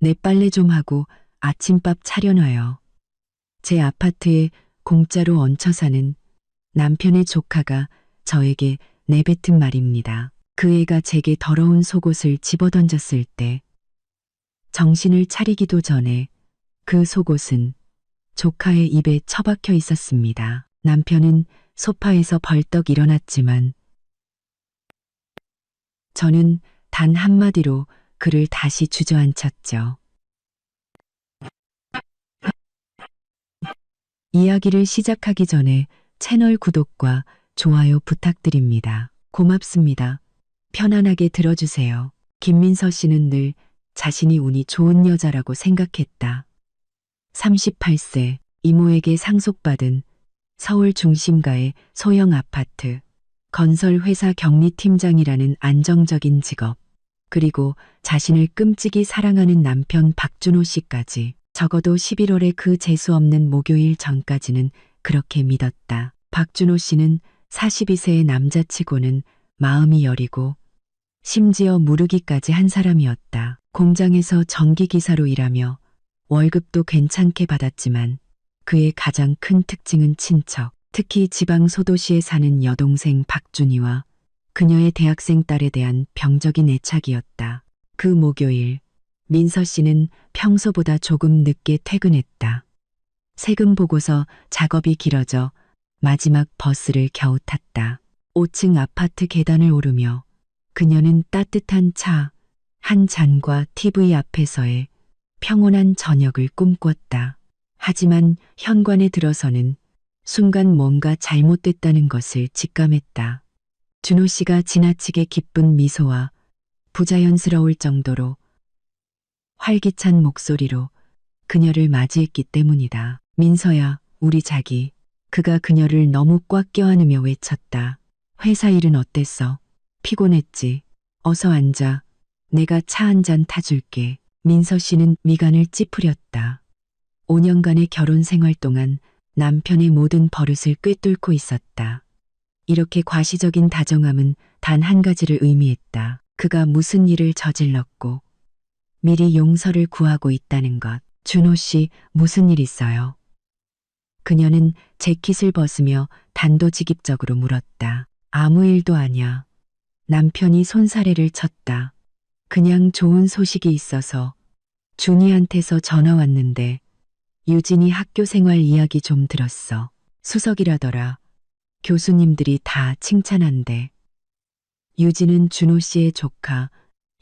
내 빨래 좀 하고 아침밥 차려놔요. 제 아파트에 공짜로 얹혀 사는 남편의 조카가 저에게 내뱉은 말입니다. 그 애가 제게 더러운 속옷을 집어던졌을 때 정신을 차리기도 전에 그 속옷은 조카의 입에 처박혀 있었습니다. 남편은 소파에서 벌떡 일어났지만 저는 단 한마디로 그를 다시 주저앉혔죠. 이야기를 시작하기 전에 채널 구독과 좋아요 부탁드립니다. 고맙습니다. 편안하게 들어주세요. 김민서 씨는 늘 자신이 운이 좋은 여자라고 생각했다. 38세 이모에게 상속받은 서울 중심가의 소형 아파트, 건설회사 격리팀장이라는 안정적인 직업, 그리고 자신을 끔찍이 사랑하는 남편 박준호 씨까지 적어도 11월의 그 재수없는 목요일 전까지는 그렇게 믿었다. 박준호 씨는 42세의 남자치고는 마음이 여리고 심지어 무르기까지 한 사람이었다. 공장에서 전기기사로 일하며 월급도 괜찮게 받았지만 그의 가장 큰 특징은 친척, 특히 지방 소도시에 사는 여동생 박준희와 그녀의 대학생 딸에 대한 병적인 애착이었다. 그 목요일, 민서 씨는 평소보다 조금 늦게 퇴근했다. 세금 보고서 작업이 길어져 마지막 버스를 겨우 탔다. 5층 아파트 계단을 오르며 그녀는 따뜻한 차 한 잔과 TV 앞에서의 평온한 저녁을 꿈꿨다. 하지만 현관에 들어서는 순간 뭔가 잘못됐다는 것을 직감했다. 준호 씨가 지나치게 기쁜 미소와 부자연스러울 정도로 활기찬 목소리로 그녀를 맞이했기 때문이다. 민서야, 우리 자기. 그가 그녀를 너무 꽉 껴안으며 외쳤다. 회사 일은 어땠어? 피곤했지? 어서 앉아. 내가 차 한 잔 타줄게. 민서 씨는 미간을 찌푸렸다. 5년간의 결혼 생활 동안 남편의 모든 버릇을 꿰뚫고 있었다. 이렇게 과시적인 다정함은 단 한 가지를 의미했다. 그가 무슨 일을 저질렀고 미리 용서를 구하고 있다는 것. 준호 씨, 무슨 일 있어요? 그녀는 재킷을 벗으며 단도직입적으로 물었다. 아무 일도 아냐. 남편이 손사래를 쳤다. 그냥 좋은 소식이 있어서 준이한테서 전화 왔는데 유진이 학교 생활 이야기 좀 들었어. 수석이라더라. 교수님들이 다 칭찬한대. 유진은 준호 씨의 조카,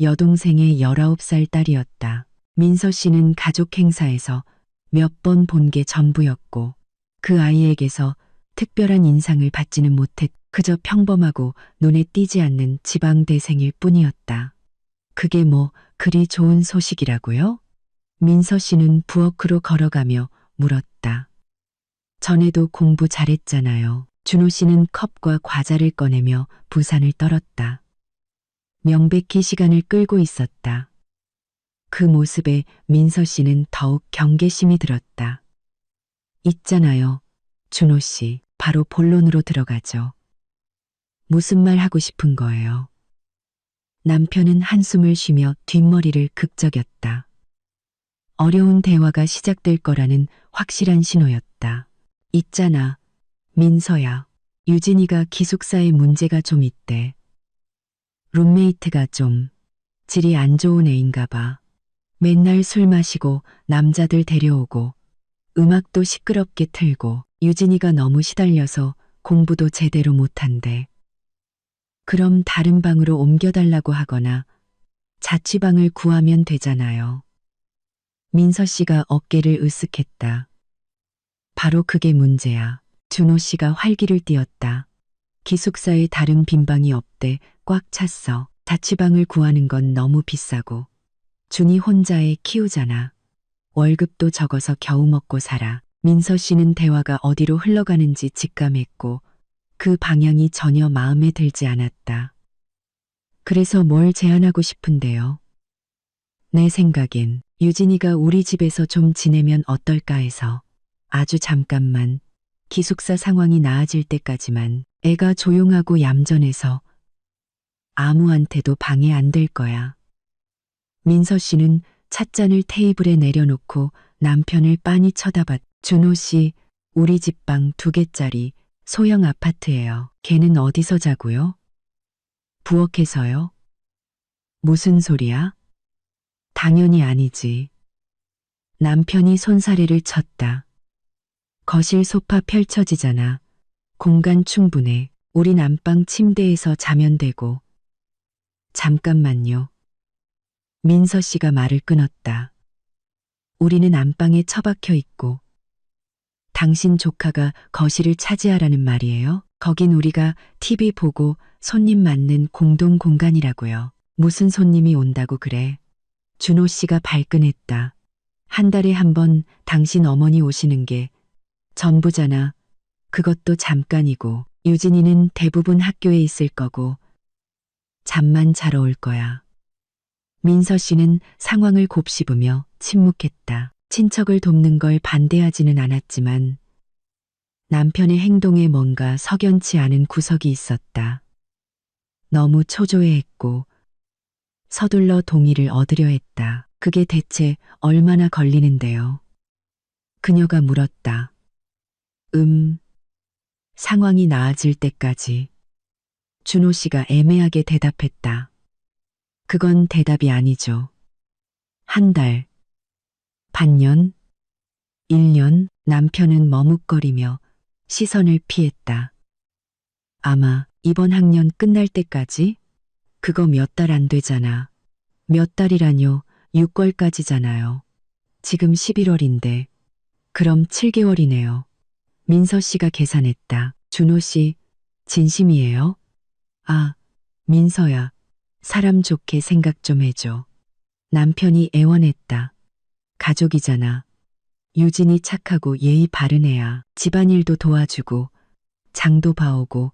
여동생의 19살 딸이었다. 민서 씨는 가족 행사에서 몇 번 본 게 전부였고 그 아이에게서 특별한 인상을 받지는 못했. 그저 평범하고 눈에 띄지 않는 지방대생일 뿐이었다. 그게 뭐 그리 좋은 소식이라고요? 민서 씨는 부엌으로 걸어가며 물었다. 전에도 공부 잘했잖아요. 준호 씨는 컵과 과자를 꺼내며 부산을 떨었다. 명백히 시간을 끌고 있었다. 그 모습에 민서 씨는 더욱 경계심이 들었다. 있잖아요. 준호 씨, 바로 본론으로 들어가죠. 무슨 말 하고 싶은 거예요? 남편은 한숨을 쉬며 뒷머리를 극적였다. 어려운 대화가 시작될 거라는 확실한 신호였다. 있잖아, 민서야. 유진이가 기숙사에 문제가 좀 있대. 룸메이트가 좀 질이 안 좋은 애인가 봐. 맨날 술 마시고 남자들 데려오고 음악도 시끄럽게 틀고 유진이가 너무 시달려서 공부도 제대로 못한대. 그럼 다른 방으로 옮겨달라고 하거나 자취방을 구하면 되잖아요. 민서 씨가 어깨를 으쓱했다. 바로 그게 문제야. 준호 씨가 활기를 띠었다. 기숙사에 다른 빈 방이 없대. 꽉 찼어. 자취방을 구하는 건 너무 비싸고 준이 혼자 애 키우잖아. 월급도 적어서 겨우 먹고 살아. 민서 씨는 대화가 어디로 흘러가는지 직감했고 그 방향이 전혀 마음에 들지 않았다. 그래서 뭘 제안하고 싶은데요? 내 생각엔 유진이가 우리 집에서 좀 지내면 어떨까 해서. 아주 잠깐만. 기숙사 상황이 나아질 때까지만. 애가 조용하고 얌전해서 아무한테도 방해 안 될 거야. 민서 씨는 찻잔을 테이블에 내려놓고 남편을 빤히 쳐다봤. 준호 씨, 우리 집 방 2개짜리 소형 아파트예요. 걔는 어디서 자고요? 부엌에서요? 무슨 소리야? 당연히 아니지. 남편이 손사래를 쳤다. 거실 소파 펼쳐지잖아. 공간 충분해. 우린 안방 침대에서 자면 되고. 잠깐만요. 민서 씨가 말을 끊었다. 우리는 안방에 처박혀 있고 당신 조카가 거실을 차지하라는 말이에요? 거긴 우리가 TV 보고 손님 맞는 공동 공간이라고요. 무슨 손님이 온다고 그래? 준호 씨가 발끈했다. 한 달에 한 번 당신 어머니 오시는 게 전부잖아. 그것도 잠깐이고 유진이는 대부분 학교에 있을 거고 잠만 자러 올 거야. 민서 씨는 상황을 곱씹으며 침묵했다. 친척을 돕는 걸 반대하지는 않았지만 남편의 행동에 뭔가 석연치 않은 구석이 있었다. 너무 초조해했고 서둘러 동의를 얻으려 했다. 그게 대체 얼마나 걸리는데요? 그녀가 물었다. 상황이 나아질 때까지. 준호 씨가 애매하게 대답했다. 그건 대답이 아니죠. 한 달, 반년, 1년. 남편은 머뭇거리며 시선을 피했다. 아마 이번 학년 끝날 때까지? 그거 몇 달 안 되잖아. 몇 달이라뇨? 6월까지잖아요. 지금 11월인데. 그럼 7개월이네요. 민서 씨가 계산했다. 준호 씨, 진심이에요? 아, 민서야. 사람 좋게 생각 좀 해줘. 남편이 애원했다. 가족이잖아. 유진이 착하고 예의 바른 애야. 집안일도 도와주고 장도 봐오고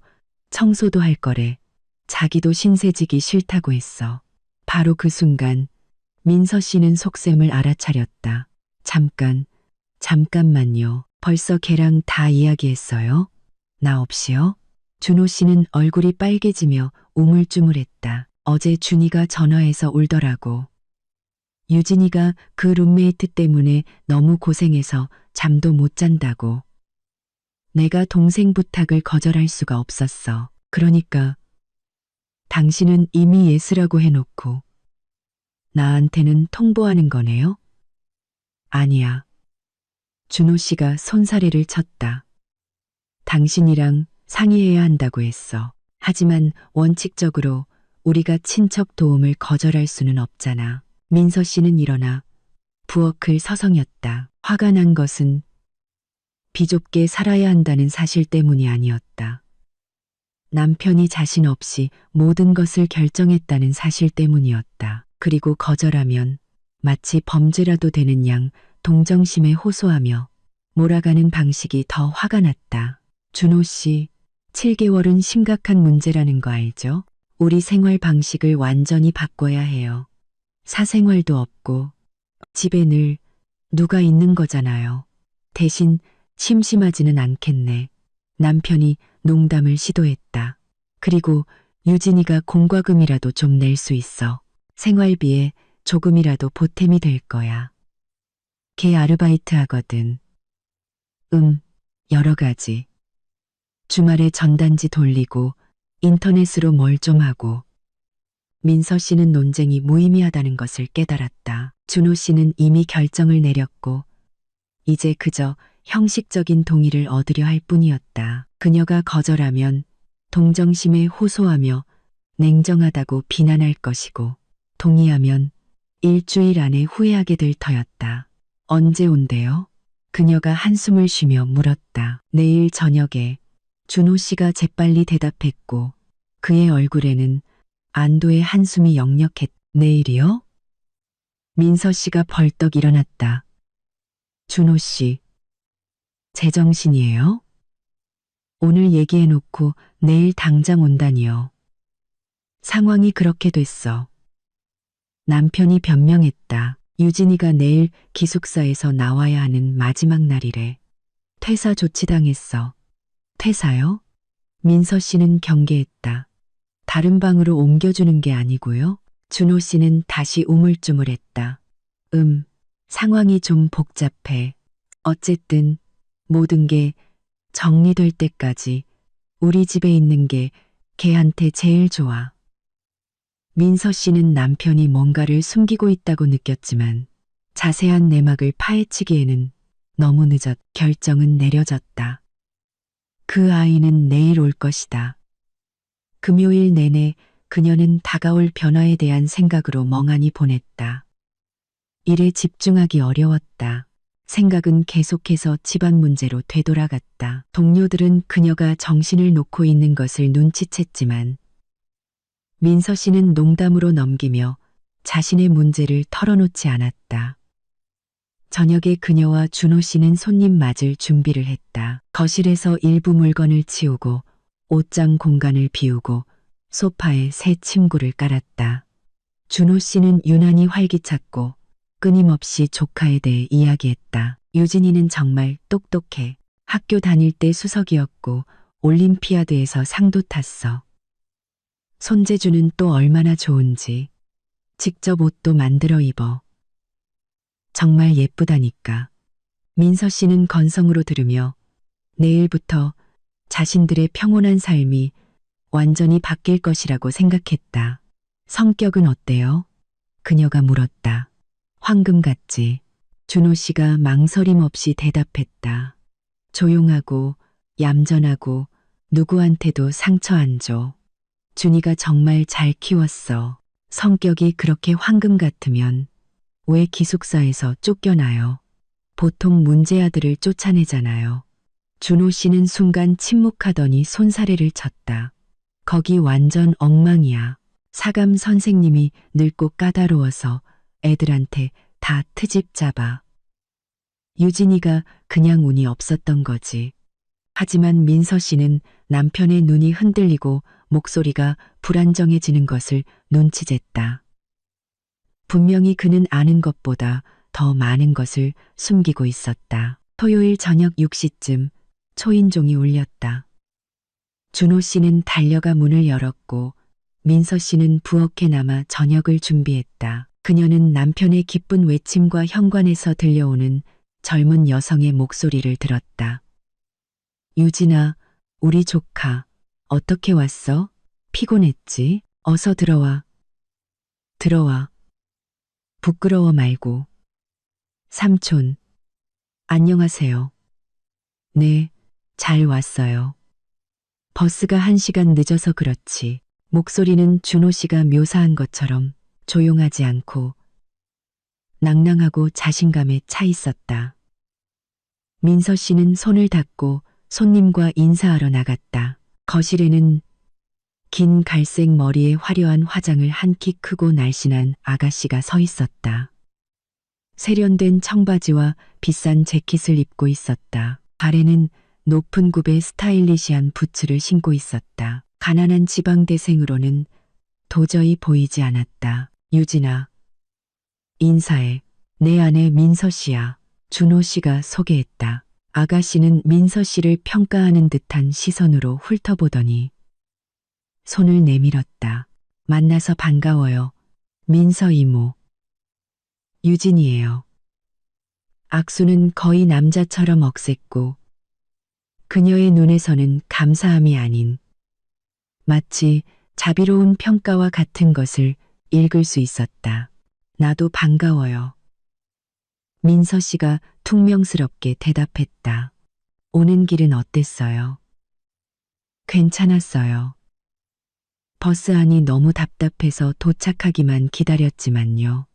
청소도 할 거래. 자기도 신세지기 싫다고 했어. 바로 그 순간 민서 씨는 속셈을 알아차렸다. 잠깐만요. 벌써 걔랑 다 이야기했어요? 나 없이요? 준호 씨는 얼굴이 빨개지며 우물쭈물했다. 어제 준이가 전화해서 울더라고. 유진이가 그 룸메이트 때문에 너무 고생해서 잠도 못 잔다고. 내가 동생 부탁을 거절할 수가 없었어. 그러니까 당신은 이미 예스라고 해놓고 나한테는 통보하는 거네요? 아니야. 준호 씨가 손사래를 쳤다. 당신이랑 상의해야 한다고 했어. 하지만 원칙적으로 우리가 친척 도움을 거절할 수는 없잖아. 민서 씨는 일어나 부엌을 서성였다. 화가 난 것은 비좁게 살아야 한다는 사실 때문이 아니었다. 남편이 자신 없이 모든 것을 결정했다는 사실 때문이었다. 그리고 거절하면 마치 범죄라도 되는 양 동정심에 호소하며 몰아가는 방식이 더 화가 났다. 준호 씨, 7개월은 심각한 문제라는 거 알죠? 우리 생활 방식을 완전히 바꿔야 해요. 사생활도 없고 집에 늘 누가 있는 거잖아요. 대신 심심하지는 않겠네. 남편이 농담을 시도했다. 그리고 유진이가 공과금이라도 좀 낼 수 있어. 생활비에 조금이라도 보탬이 될 거야. 걔 아르바이트 하거든. 여러 가지. 주말에 전단지 돌리고 인터넷으로 뭘 좀 하고. 민서 씨는 논쟁이 무의미하다는 것을 깨달았다. 준호 씨는 이미 결정을 내렸고 이제 그저 형식적인 동의를 얻으려 할 뿐이었다. 그녀가 거절하면 동정심에 호소하며 냉정하다고 비난할 것이고 동의하면 일주일 안에 후회하게 될 터였다. 언제 온대요? 그녀가 한숨을 쉬며 물었다. 내일 저녁에. 준호 씨가 재빨리 대답했고 그의 얼굴에는 안도의 한숨이 역력했다. 내일이요? 민서 씨가 벌떡 일어났다. 준호 씨, 제정신이에요? 오늘 얘기해놓고 내일 당장 온다니요. 상황이 그렇게 됐어. 남편이 변명했다. 유진이가 내일 기숙사에서 나와야 하는 마지막 날이래. 퇴사 조치당했어. 퇴사요? 민서 씨는 경계했다. 다른 방으로 옮겨주는 게 아니고요. 준호 씨는 다시 우물쭈물했다. 상황이 좀 복잡해. 어쨌든 모든 게 정리될 때까지 우리 집에 있는 게 걔한테 제일 좋아. 민서 씨는 남편이 뭔가를 숨기고 있다고 느꼈지만 자세한 내막을 파헤치기에는 너무 늦었. 결정은 내려졌다. 그 아이는 내일 올 것이다. 금요일 내내 그녀는 다가올 변화에 대한 생각으로 멍하니 보냈다. 일에 집중하기 어려웠다. 생각은 계속해서 집안 문제로 되돌아갔다. 동료들은 그녀가 정신을 놓고 있는 것을 눈치챘지만 민서 씨는 농담으로 넘기며 자신의 문제를 털어놓지 않았다. 저녁에 그녀와 준호 씨는 손님 맞을 준비를 했다. 거실에서 일부 물건을 치우고 옷장 공간을 비우고 소파에 새 침구를 깔았다. 준호 씨는 유난히 활기찼고 끊임없이 조카에 대해 이야기했다. 유진이는 정말 똑똑해. 학교 다닐 때 수석이었고 올림피아드에서 상도 탔어. 손재주는 또 얼마나 좋은지. 직접 옷도 만들어 입어. 정말 예쁘다니까. 민서 씨는 건성으로 들으며 내일부터 자신들의 평온한 삶이 완전히 바뀔 것이라고 생각했다. 성격은 어때요? 그녀가 물었다. 황금 같지. 준호 씨가 망설임 없이 대답했다. 조용하고 얌전하고 누구한테도 상처 안 줘. 준이가 정말 잘 키웠어. 성격이 그렇게 황금 같으면 왜 기숙사에서 쫓겨나요? 보통 문제아들을 쫓아내잖아요. 준호 씨는 순간 침묵하더니 손사래를 쳤다. 거기 완전 엉망이야. 사감 선생님이 늙고 까다로워서 애들한테 다 트집 잡아. 유진이가 그냥 운이 없었던 거지. 하지만 민서 씨는 남편의 눈이 흔들리고 목소리가 불안정해지는 것을 눈치챘다. 분명히 그는 아는 것보다 더 많은 것을 숨기고 있었다. 토요일 저녁 6시쯤 초인종이 울렸다. 준호 씨는 달려가 문을 열었고 민서 씨는 부엌에 남아 저녁을 준비했다. 그녀는 남편의 기쁜 외침과 현관에서 들려오는 젊은 여성의 목소리를 들었다. 유진아, 우리 조카, 어떻게 왔어? 피곤했지? 어서 들어와. 들어와. 부끄러워 말고. 삼촌, 안녕하세요. 네, 잘 왔어요. 버스가 1시간 늦어서 그렇지. 목소리는 준호 씨가 묘사한 것처럼 조용하지 않고 낭낭하고 자신감에 차 있었다. 민서 씨는 손을 닦고 손님과 인사하러 나갔다. 거실에는 긴 갈색 머리에 화려한 화장을 한 키 크고 날씬한 아가씨가 서 있었다. 세련된 청바지와 비싼 재킷을 입고 있었다. 발에는 높은 굽의 스타일리시한 부츠를 신고 있었다. 가난한 지방대생으로는 도저히 보이지 않았다. 유진아, 인사해. 내 아내 민서 씨야. 준호 씨가 소개했다. 아가씨는 민서 씨를 평가하는 듯한 시선으로 훑어보더니 손을 내밀었다. 만나서 반가워요. 민서 이모. 유진이에요. 악수는 거의 남자처럼 억셌고 그녀의 눈에서는 감사함이 아닌 마치 자비로운 평가와 같은 것을 읽을 수 있었다. 나도 반가워요. 민서 씨가 퉁명스럽게 대답했다. 오는 길은 어땠어요? 괜찮았어요. 버스 안이 너무 답답해서 도착하기만 기다렸지만요.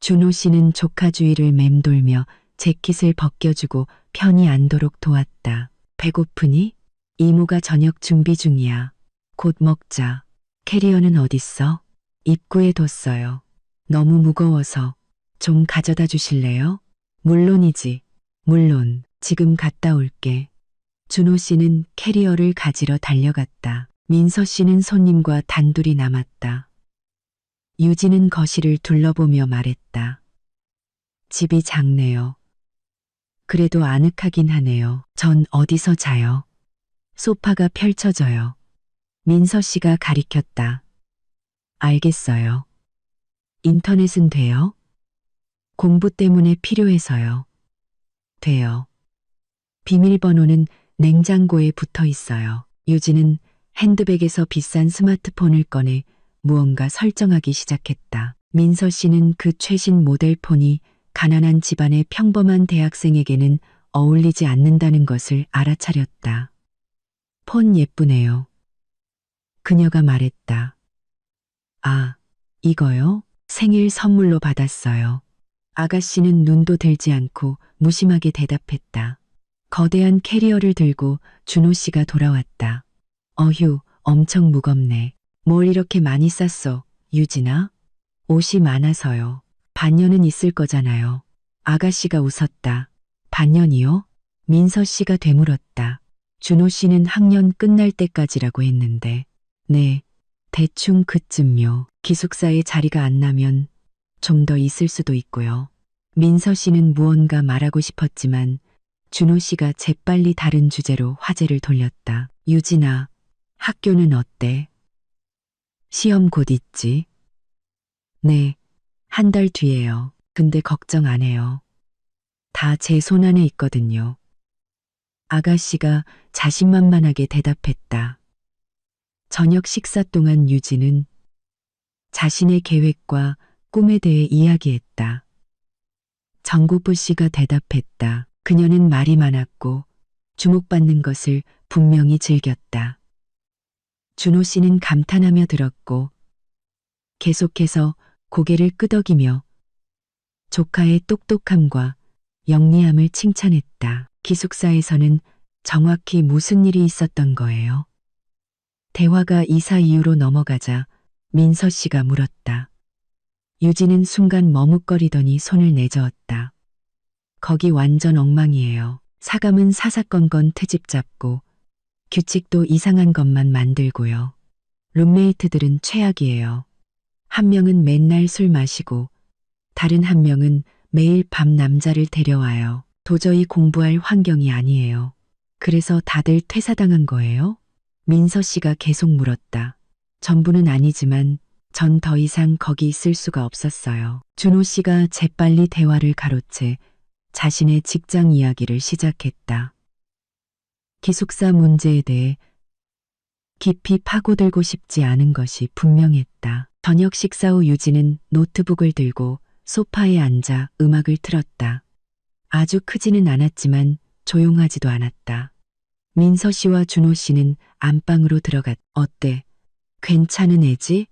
준호 씨는 조카 주위를 맴돌며 재킷을 벗겨주고 편히 앉도록 도왔다. 배고프니? 이모가 저녁 준비 중이야. 곧 먹자. 캐리어는 어딨어? 입구에 뒀어요. 너무 무거워서 좀 가져다 주실래요? 물론이지. 물론 지금 갔다 올게. 준호 씨는 캐리어를 가지러 달려갔다. 민서 씨는 손님과 단둘이 남았다. 유진은 거실을 둘러보며 말했다. 집이 작네요. 그래도 아늑하긴 하네요. 전 어디서 자요? 소파가 펼쳐져요. 민서 씨가 가리켰다. 알겠어요. 인터넷은 돼요? 공부 때문에 필요해서요. 돼요. 비밀번호는 냉장고에 붙어 있어요. 유진은 핸드백에서 비싼 스마트폰을 꺼내 무언가 설정하기 시작했다. 민서 씨는 그 최신 모델 폰이 가난한 집안의 평범한 대학생에게는 어울리지 않는다는 것을 알아차렸다. 폰 예쁘네요. 그녀가 말했다. 아, 이거요? 생일 선물로 받았어요. 아가씨는 눈도 들지 않고 무심하게 대답했다. 거대한 캐리어를 들고 준호 씨가 돌아왔다. 어휴, 엄청 무겁네. 뭘 이렇게 많이 쌌어, 유진아? 옷이 많아서요. 반년은 있을 거잖아요. 아가씨가 웃었다. 반년이요? 민서 씨가 되물었다. 준호 씨는 학년 끝날 때까지라고 했는데. 네, 대충 그쯤요. 기숙사에 자리가 안 나면 좀 더 있을 수도 있고요. 민서 씨는 무언가 말하고 싶었지만 준호 씨가 재빨리 다른 주제로 화제를 돌렸다. 유진아, 학교는 어때? 시험 곧 있지? 네, 한 달 뒤에요. 근데 걱정 안 해요. 다 제 손 안에 있거든요. 아가씨가 자신만만하게 대답했다. 저녁 식사 동안 유진은 자신의 계획과 꿈에 대해 이야기했다. 정국부 씨가 대답했다. 그녀는 말이 많았고 주목받는 것을 분명히 즐겼다. 준호 씨는 감탄하며 들었고 계속해서 고개를 끄덕이며 조카의 똑똑함과 영리함을 칭찬했다. 기숙사에서는 정확히 무슨 일이 있었던 거예요? 대화가 이사 이후로 넘어가자 민서 씨가 물었다. 유진은 순간 머뭇거리더니 손을 내저었다. 거기 완전 엉망이에요. 사감은 사사건건 트집 잡고 규칙도 이상한 것만 만들고요. 룸메이트들은 최악이에요. 한 명은 맨날 술 마시고 다른 한 명은 매일 밤 남자를 데려와요. 도저히 공부할 환경이 아니에요. 그래서 다들 퇴사당한 거예요? 민서 씨가 계속 물었다. 전부는 아니지만 전 더 이상 거기 있을 수가 없었어요. 준호 씨가 재빨리 대화를 가로채 자신의 직장 이야기를 시작했다. 기숙사 문제에 대해 깊이 파고들고 싶지 않은 것이 분명했다. 저녁 식사 후 유진은 노트북을 들고 소파에 앉아 음악을 틀었다. 아주 크지는 않았지만 조용하지도 않았다. 민서 씨와 준호 씨는 안방으로 들어갔. 어때? 괜찮은 애지?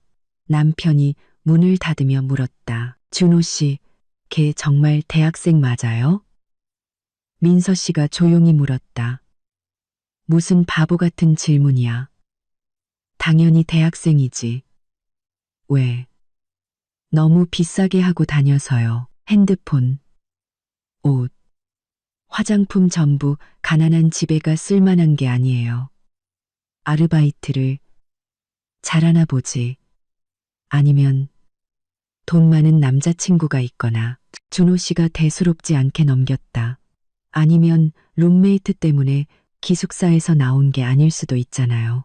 남편이 문을 닫으며 물었다. 준호 씨, 걔 정말 대학생 맞아요? 민서 씨가 조용히 물었다. 무슨 바보 같은 질문이야. 당연히 대학생이지. 왜? 너무 비싸게 하고 다녀서요. 핸드폰, 옷, 화장품 전부 가난한 집애가 쓸만한 게 아니에요. 아르바이트를 잘하나 보지. 아니면 돈 많은 남자친구가 있거나. 준호 씨가 대수롭지 않게 넘겼다. 아니면 룸메이트 때문에 기숙사에서 나온 게 아닐 수도 있잖아요.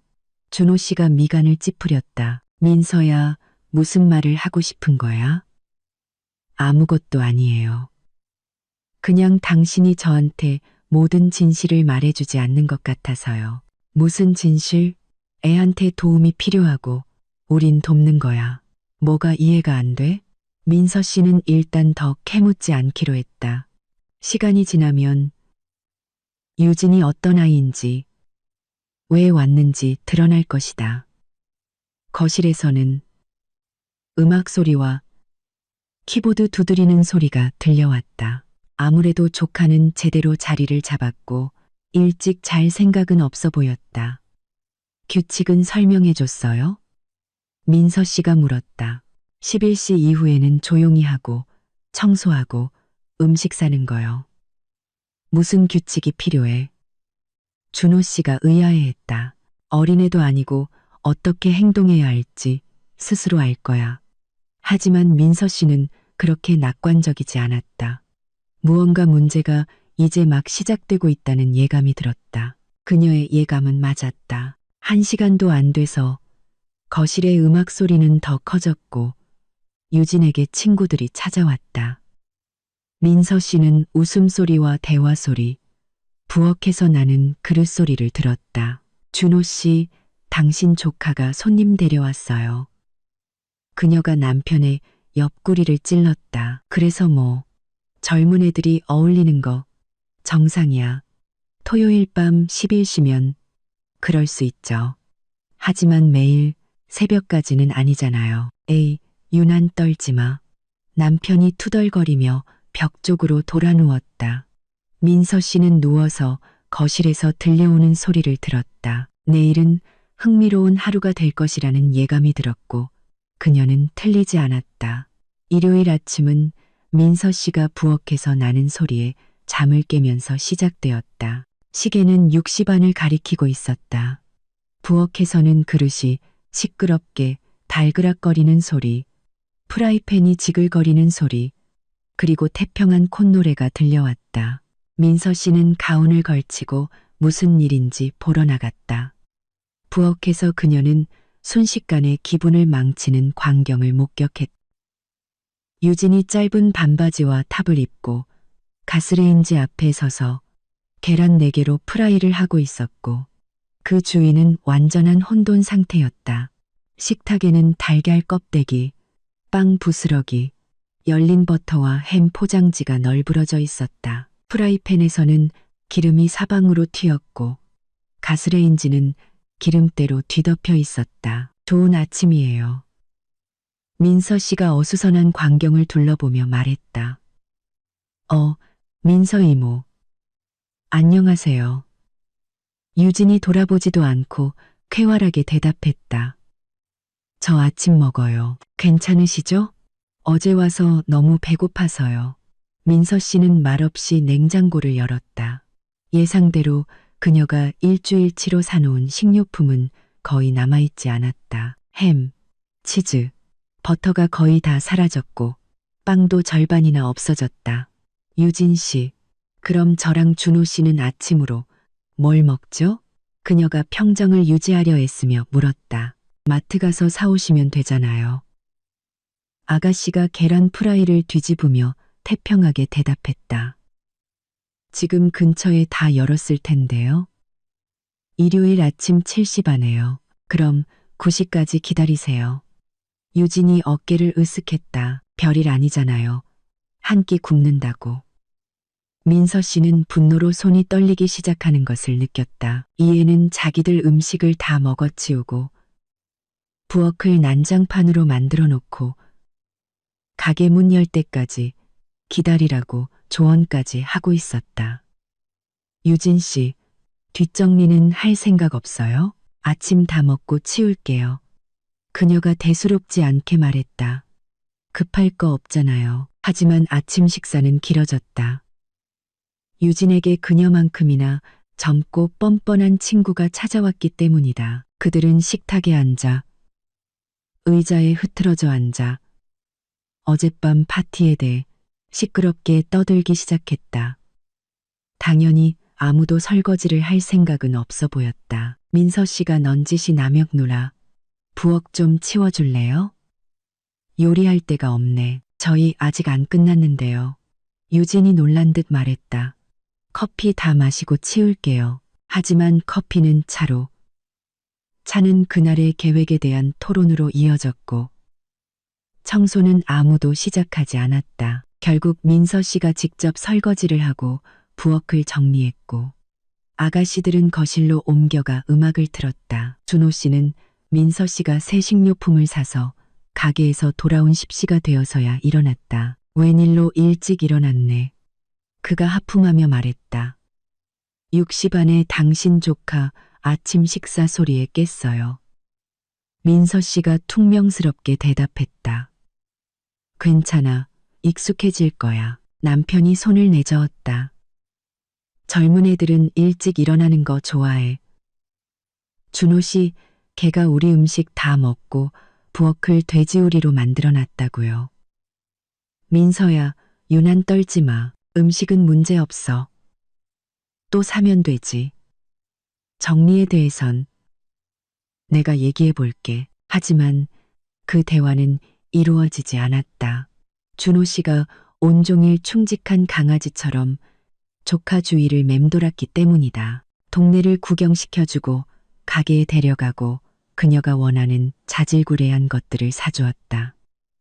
준호 씨가 미간을 찌푸렸다. 민서야, 무슨 말을 하고 싶은 거야? 아무것도 아니에요. 그냥 당신이 저한테 모든 진실을 말해주지 않는 것 같아서요. 무슨 진실? 애한테 도움이 필요하고 우린 돕는 거야. 뭐가 이해가 안 돼? 민서 씨는 일단 더 캐묻지 않기로 했다. 시간이 지나면 유진이 어떤 아이인지, 왜 왔는지 드러날 것이다. 거실에서는 음악 소리와 키보드 두드리는 소리가 들려왔다. 아무래도 조카는 제대로 자리를 잡았고 일찍 잘 생각은 없어 보였다. 규칙은 설명해 줬어요? 민서 씨가 물었다. 11시 이후에는 조용히 하고 청소하고 음식 사는 거요. 무슨 규칙이 필요해? 준호 씨가 의아해했다. 어린애도 아니고 어떻게 행동해야 할지 스스로 알 거야. 하지만 민서 씨는 그렇게 낙관적이지 않았다. 무언가 문제가 이제 막 시작되고 있다는 예감이 들었다. 그녀의 예감은 맞았다. 1시간도 안 돼서 거실의 음악 소리는 더 커졌고 유진에게 친구들이 찾아왔다. 민서 씨는 웃음소리와 대화소리, 부엌에서 나는 그릇소리를 들었다. 준호 씨, 당신 조카가 손님 데려왔어요. 그녀가 남편의 옆구리를 찔렀다. 그래서 뭐, 젊은 애들이 어울리는 거 정상이야. 토요일 밤 10일 쉬면 그럴 수 있죠. 하지만 매일 새벽까지는 아니잖아요. 에이, 유난 떨지 마. 남편이 투덜거리며 벽 쪽으로 돌아 누웠다. 민서 씨는 누워서 거실에서 들려오는 소리를 들었다. 내일은 흥미로운 하루가 될 것이라는 예감이 들었고 그녀는 틀리지 않았다. 일요일 아침은 민서 씨가 부엌에서 나는 소리에 잠을 깨면서 시작되었다. 시계는 6시 반을 가리키고 있었다. 부엌에서는 그릇이 시끄럽게 달그락거리는 소리, 프라이팬이 지글거리는 소리, 그리고 태평한 콧노래가 들려왔다. 민서 씨는 가운을 걸치고 무슨 일인지 보러 나갔다. 부엌에서 그녀는 순식간에 기분을 망치는 광경을 목격했다. 유진이 짧은 반바지와 탑을 입고 가스레인지 앞에 서서 계란 4개로 프라이를 하고 있었고 그 주위는 완전한 혼돈 상태였다. 식탁에는 달걀 껍데기, 빵 부스러기, 열린 버터와 햄 포장지가 널브러져 있었다. 프라이팬에서는 기름이 사방으로 튀었고 가스레인지는 기름때로 뒤덮여 있었다. 좋은 아침이에요. 민서 씨가 어수선한 광경을 둘러보며 말했다. 민서 이모. 안녕하세요. 유진이 돌아보지도 않고 쾌활하게 대답했다. 저 아침 먹어요. 괜찮으시죠? 어제 와서 너무 배고파서요. 민서 씨는 말없이 냉장고를 열었다. 예상대로 그녀가 일주일치로 사놓은 식료품은 거의 남아있지 않았다. 햄, 치즈, 버터가 거의 다 사라졌고 빵도 절반이나 없어졌다. 유진 씨, 그럼 저랑 준호 씨는 아침으로 뭘 먹죠? 그녀가 평정을 유지하려 애쓰며 물었다. 마트 가서 사오시면 되잖아요. 아가씨가 계란 프라이를 뒤집으며 태평하게 대답했다. 지금 근처에 다 열었을 텐데요. 일요일 아침 7시 반에요. 그럼 9시까지 기다리세요. 유진이 어깨를 으쓱했다. 별일 아니잖아요. 한 끼 굶는다고. 민서 씨는 분노로 손이 떨리기 시작하는 것을 느꼈다. 이 애는 자기들 음식을 다 먹어치우고 부엌을 난장판으로 만들어 놓고 가게 문 열 때까지 기다리라고 조언까지 하고 있었다. 유진 씨, 뒷정리는 할 생각 없어요? 아침 다 먹고 치울게요. 그녀가 대수롭지 않게 말했다. 급할 거 없잖아요. 하지만 아침 식사는 길어졌다. 유진에게 그녀만큼이나 젊고 뻔뻔한 친구가 찾아왔기 때문이다. 그들은 식탁에 앉아 의자에 흐트러져 앉아 어젯밤 파티에 대해 시끄럽게 떠들기 시작했다. 당연히 아무도 설거지를 할 생각은 없어 보였다. 민서 씨가 넌지시 남혁누라. 부엌 좀 치워줄래요? 요리할 데가 없네. 저희 아직 안 끝났는데요. 유진이 놀란 듯 말했다. 커피 다 마시고 치울게요. 하지만 커피는 차로. 차는 그날의 계획에 대한 토론으로 이어졌고 청소는 아무도 시작하지 않았다. 결국 민서 씨가 직접 설거지를 하고 부엌을 정리했고 아가씨들은 거실로 옮겨가 음악을 틀었다. 준호 씨는 민서 씨가 새 식료품을 사서 가게에서 돌아온 10시가 되어서야 일어났다. 웬일로 일찍 일어났네. 그가 하품하며 말했다. 6시 반에 당신 조카 아침 식사 소리에 깼어요. 민서 씨가 퉁명스럽게 대답했다. 괜찮아. 익숙해질 거야. 남편이 손을 내저었다. 젊은 애들은 일찍 일어나는 거 좋아해. 준호 씨, 걔가 우리 음식 다 먹고 부엌을 돼지우리로 만들어 놨다고요. 민서야, 유난 떨지 마. 음식은 문제 없어. 또 사면 되지. 정리에 대해선 내가 얘기해 볼게. 하지만 그 대화는 이루어지지 않았다. 준호 씨가 온종일 충직한 강아지처럼 조카 주위를 맴돌았기 때문이다. 동네를 구경시켜주고 가게에 데려가고 그녀가 원하는 자질구레한 것들을 사주었다.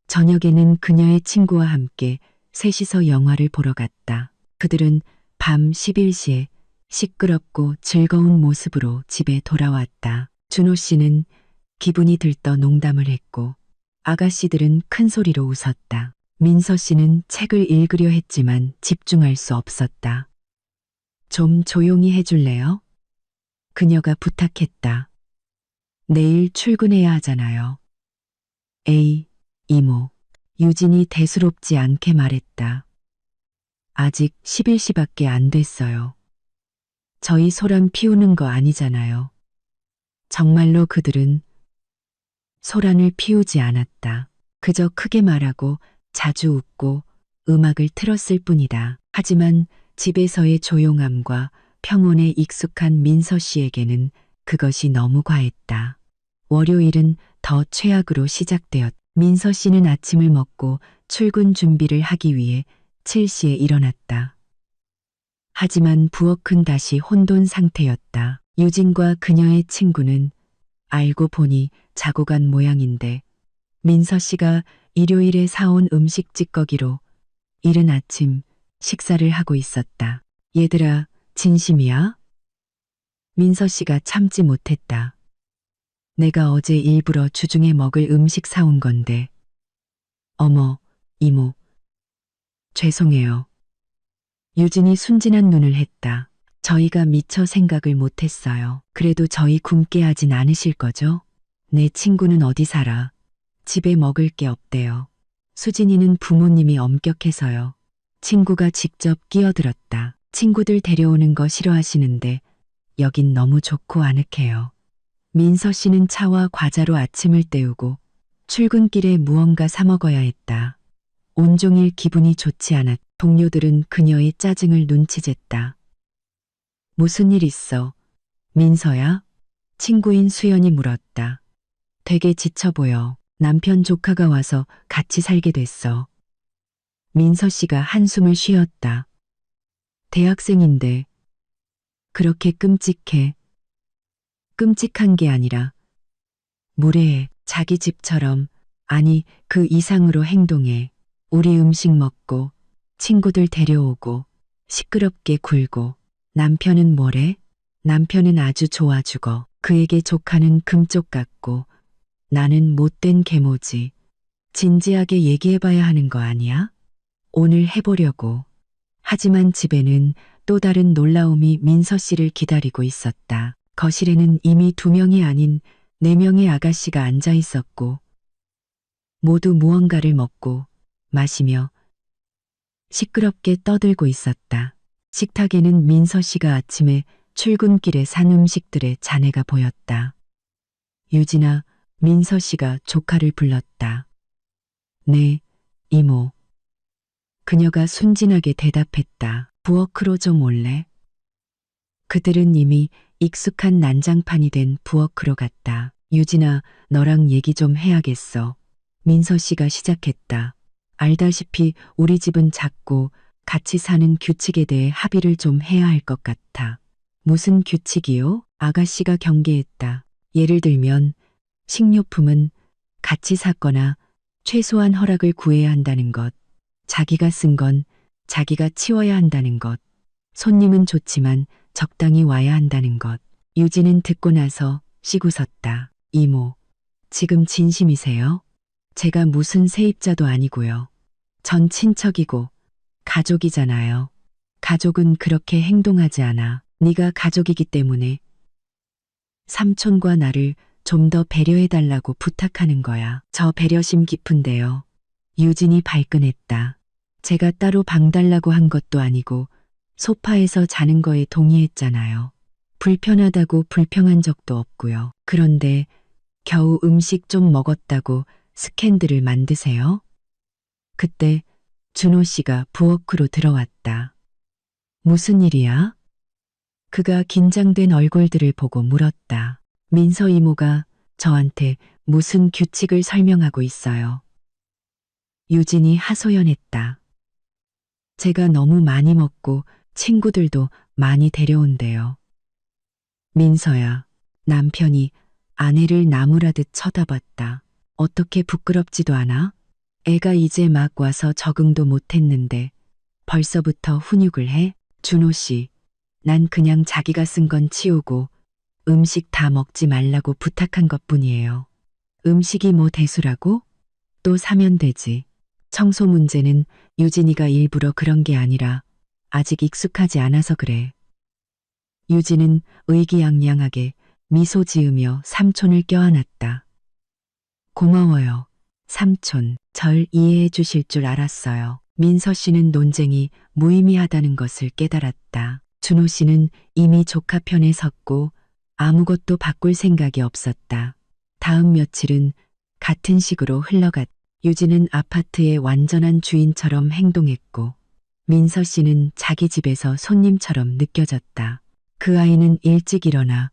저녁에는 그녀의 친구와 함께 셋이서 영화를 보러 갔다. 그들은 밤 11시에 시끄럽고 즐거운 모습으로 집에 돌아왔다. 준호 씨는 기분이 들떠 농담을 했고 아가씨들은 큰 소리로 웃었다. 민서 씨는 책을 읽으려 했지만 집중할 수 없었다. 좀 조용히 해줄래요? 그녀가 부탁했다. 내일 출근해야 하잖아요. 에이, 이모. 유진이 대수롭지 않게 말했다. 아직 11시밖에 안 됐어요. 저희 소란 피우는 거 아니잖아요. 정말로 그들은 소란을 피우지 않았다. 그저 크게 말하고 자주 웃고 음악을 틀었을 뿐이다. 하지만 집에서의 조용함과 평온에 익숙한 민서 씨에게는 그것이 너무 과했다. 월요일은 더 최악으로 시작되었다. 민서 씨는 아침을 먹고 출근 준비를 하기 위해 7시에 일어났다. 하지만 부엌은 다시 혼돈 상태였다. 유진과 그녀의 친구는 알고 보니 자고 간 모양인데 민서 씨가 일요일에 사온 음식 찌꺼기로 이른 아침 식사를 하고 있었다. 얘들아, 진심이야? 민서 씨가 참지 못했다. 내가 어제 일부러 주중에 먹을 음식 사온 건데. 어머, 이모. 죄송해요. 유진이 순진한 눈을 했다. 저희가 미처 생각을 못했어요. 그래도 저희 굶게 하진 않으실 거죠? 내 친구는 어디 살아? 집에 먹을 게 없대요. 수진이는 부모님이 엄격해서요. 친구가 직접 끼어들었다. 친구들 데려오는 거 싫어하시는데 여긴 너무 좋고 아늑해요. 민서 씨는 차와 과자로 아침을 때우고 출근길에 무언가 사 먹어야 했다. 온종일 기분이 좋지 않았. 동료들은 그녀의 짜증을 눈치챘다. 무슨 일 있어? 민서야? 친구인 수연이 물었다. 되게 지쳐 보여. 남편 조카가 와서 같이 살게 됐어. 민서 씨가 한숨을 쉬었다. 대학생인데 그렇게 끔찍해. 끔찍한 게 아니라 무례해. 자기 집처럼, 아니 그 이상으로 행동해. 우리 음식 먹고 친구들 데려오고 시끄럽게 굴고. 남편은 뭐래? 남편은 아주 좋아 죽어. 그에게 조카는 금쪽 같고 나는 못된 계모지. 진지하게 얘기해봐야 하는 거 아니야? 오늘 해보려고. 하지만 집에는 또 다른 놀라움이 민서 씨를 기다리고 있었다. 거실에는 이미 2명이 아닌 4명의 아가씨가 앉아 있었고 모두 무언가를 먹고 마시며 시끄럽게 떠들고 있었다. 식탁에는 민서 씨가 아침에 출근길에 산 음식들의 잔해가 보였다. 유진아, 민서 씨가 조카를 불렀다. 네, 이모. 그녀가 순진하게 대답했다. 부엌으로 좀 올래? 그들은 이미 익숙한 난장판이 된 부엌으로 갔다. 유진아, 너랑 얘기 좀 해야겠어. 민서 씨가 시작했다. 알다시피 우리 집은 작고 같이 사는 규칙에 대해 합의를 좀 해야 할 것 같아. 무슨 규칙이요? 아가씨가 경계했다. 예를 들면 식료품은 같이 샀거나 최소한 허락을 구해야 한다는 것. 자기가 쓴 건 자기가 치워야 한다는 것. 손님은 좋지만 적당히 와야 한다는 것. 유진은 듣고 나서 씩 웃었다. 이모, 지금 진심이세요? 제가 무슨 세입자도 아니고요. 전 친척이고 가족이잖아요. 가족은 그렇게 행동하지 않아. 네가 가족이기 때문에 삼촌과 나를 좀 더 배려해달라고 부탁하는 거야. 저 배려심 깊은데요. 유진이 발끈했다. 제가 따로 방 달라고 한 것도 아니고 소파에서 자는 거에 동의했잖아요. 불편하다고 불평한 적도 없고요. 그런데 겨우 음식 좀 먹었다고 스캔들을 만드세요? 그때 준호 씨가 부엌으로 들어왔다. 무슨 일이야? 그가 긴장된 얼굴들을 보고 물었다. 민서 이모가 저한테 무슨 규칙을 설명하고 있어요. 유진이 하소연했다. 제가 너무 많이 먹고 친구들도 많이 데려온대요. 민서야, 남편이 아내를 나무라듯 쳐다봤다. 어떻게 부끄럽지도 않아? 애가 이제 막 와서 적응도 못했는데 벌써부터 훈육을 해? 준호 씨, 난 그냥 자기가 쓴 건 치우고 음식 다 먹지 말라고 부탁한 것뿐이에요. 음식이 뭐 대수라고? 또 사면 되지. 청소 문제는 유진이가 일부러 그런 게 아니라 아직 익숙하지 않아서 그래. 유진은 의기양양하게 미소 지으며 삼촌을 껴안았다. 고마워요. 삼촌, 절 이해해 주실 줄 알았어요. 민서 씨는 논쟁이 무의미하다는 것을 깨달았다. 준호 씨는 이미 조카 편에 섰고 아무것도 바꿀 생각이 없었다. 다음 며칠은 같은 식으로 흘러갔다. 유진은 아파트의 완전한 주인처럼 행동했고 민서 씨는 자기 집에서 손님처럼 느껴졌다. 그 아이는 일찍 일어나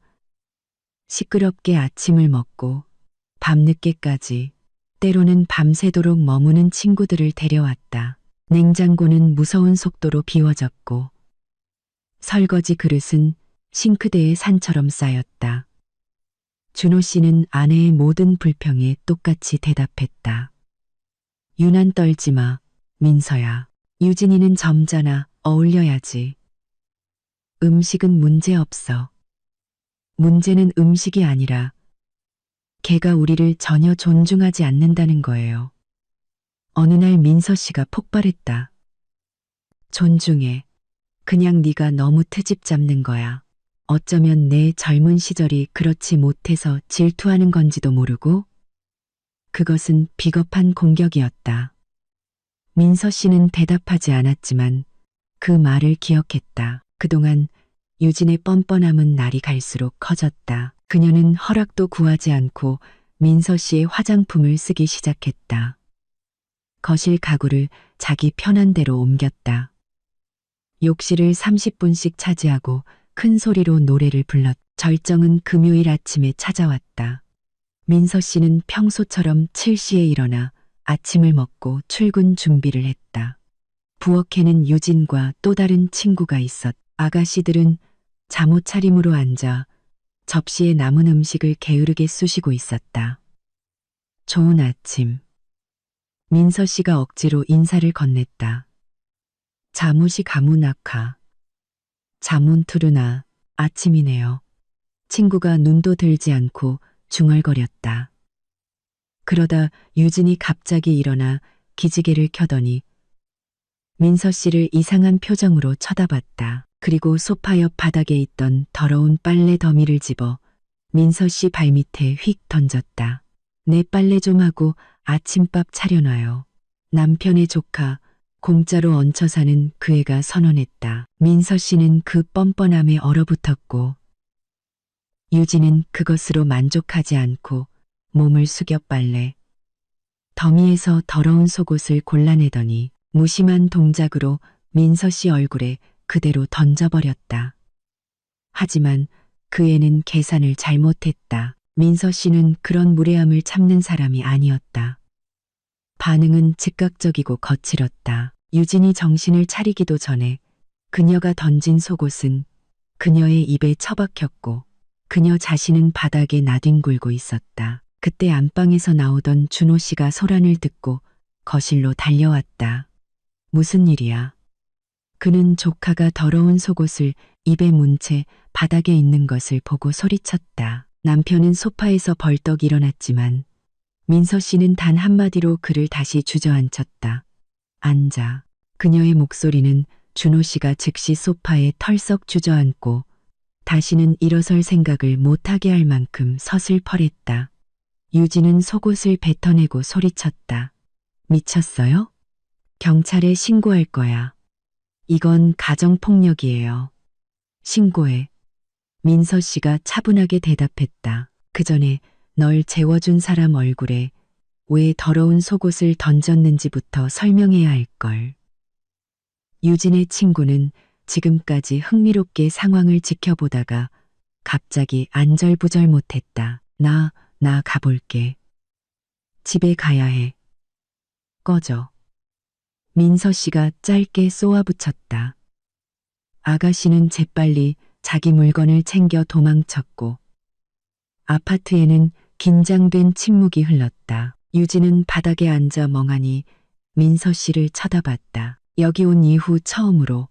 시끄럽게 아침을 먹고 밤늦게까지 때로는 밤새도록 머무는 친구들을 데려왔다. 냉장고는 무서운 속도로 비워졌고 설거지 그릇은 싱크대에 산처럼 쌓였다. 준호 씨는 아내의 모든 불평에 똑같이 대답했다. 유난 떨지 마, 민서야. 유진이는 점잖아, 어울려야지. 음식은 문제 없어. 문제는 음식이 아니라 걔가 우리를 전혀 존중하지 않는다는 거예요. 어느 날 민서 씨가 폭발했다. 존중해. 그냥 네가 너무 트집 잡는 거야. 어쩌면 내 젊은 시절이 그렇지 못해서 질투하는 건지도 모르고 그것은 비겁한 공격이었다. 민서 씨는 대답하지 않았지만 그 말을 기억했다. 그동안 유진의 뻔뻔함은 날이 갈수록 커졌다. 그녀는 허락도 구하지 않고 민서 씨의 화장품을 쓰기 시작했다. 거실 가구를 자기 편한 대로 옮겼다. 욕실을 30분씩 차지하고 큰 소리로 노래를 불렀. 절정은 금요일 아침에 찾아왔다. 민서 씨는 평소처럼 7시에 일어나 아침을 먹고 출근 준비를 했다. 부엌에는 유진과 또 다른 친구가 있었. 아가씨들은 잠옷 차림으로 앉아 접시에 남은 음식을 게으르게 쑤시고 있었다. 좋은 아침. 민서 씨가 억지로 인사를 건넸다. 자무시 가문악화. 자문투르나 아침이네요. 친구가 눈도 들지 않고 중얼거렸다. 그러다 유진이 갑자기 일어나 기지개를 켜더니 민서 씨를 이상한 표정으로 쳐다봤다. 그리고 소파 옆 바닥에 있던 더러운 빨래 더미를 집어 민서 씨 발밑에 휙 던졌다. 내 빨래 좀 하고 아침밥 차려놔요. 남편의 조카, 공짜로 얹혀 사는 그 애가 선언했다. 민서 씨는 그 뻔뻔함에 얼어붙었고 유진은 그것으로 만족하지 않고 몸을 숙여 빨래 더미에서 더러운 속옷을 골라내더니 무심한 동작으로 민서 씨 얼굴에 그대로 던져버렸다. 하지만 그 애는 계산을 잘못했다. 민서 씨는 그런 무례함을 참는 사람이 아니었다. 반응은 즉각적이고 거칠었다. 유진이 정신을 차리기도 전에 그녀가 던진 속옷은 그녀의 입에 처박혔고 그녀 자신은 바닥에 나뒹굴고 있었다. 그때 안방에서 나오던 준호 씨가 소란을 듣고 거실로 달려왔다. 무슨 일이야? 그는 조카가 더러운 속옷을 입에 문 채 바닥에 있는 것을 보고 소리쳤다. 남편은 소파에서 벌떡 일어났지만 민서 씨는 단 한마디로 그를 다시 주저앉혔다. 앉아. 그녀의 목소리는 준호 씨가 즉시 소파에 털썩 주저앉고 다시는 일어설 생각을 못하게 할 만큼 서슬퍼랬다. 유진은 속옷을 뱉어내고 소리쳤다. 미쳤어요? 경찰에 신고할 거야. 이건 가정폭력이에요. 신고해. 민서 씨가 차분하게 대답했다. 그 전에 널 재워준 사람 얼굴에 왜 더러운 속옷을 던졌는지부터 설명해야 할걸. 유진의 친구는 지금까지 흥미롭게 상황을 지켜보다가 갑자기 안절부절 못했다. 나 가볼게. 집에 가야 해. 꺼져. 민서 씨가 짧게 쏘아붙였다. 아가씨는 재빨리 자기 물건을 챙겨 도망쳤고 아파트에는 긴장된 침묵이 흘렀다. 유진은 바닥에 앉아 멍하니 민서 씨를 쳐다봤다. 여기 온 이후 처음으로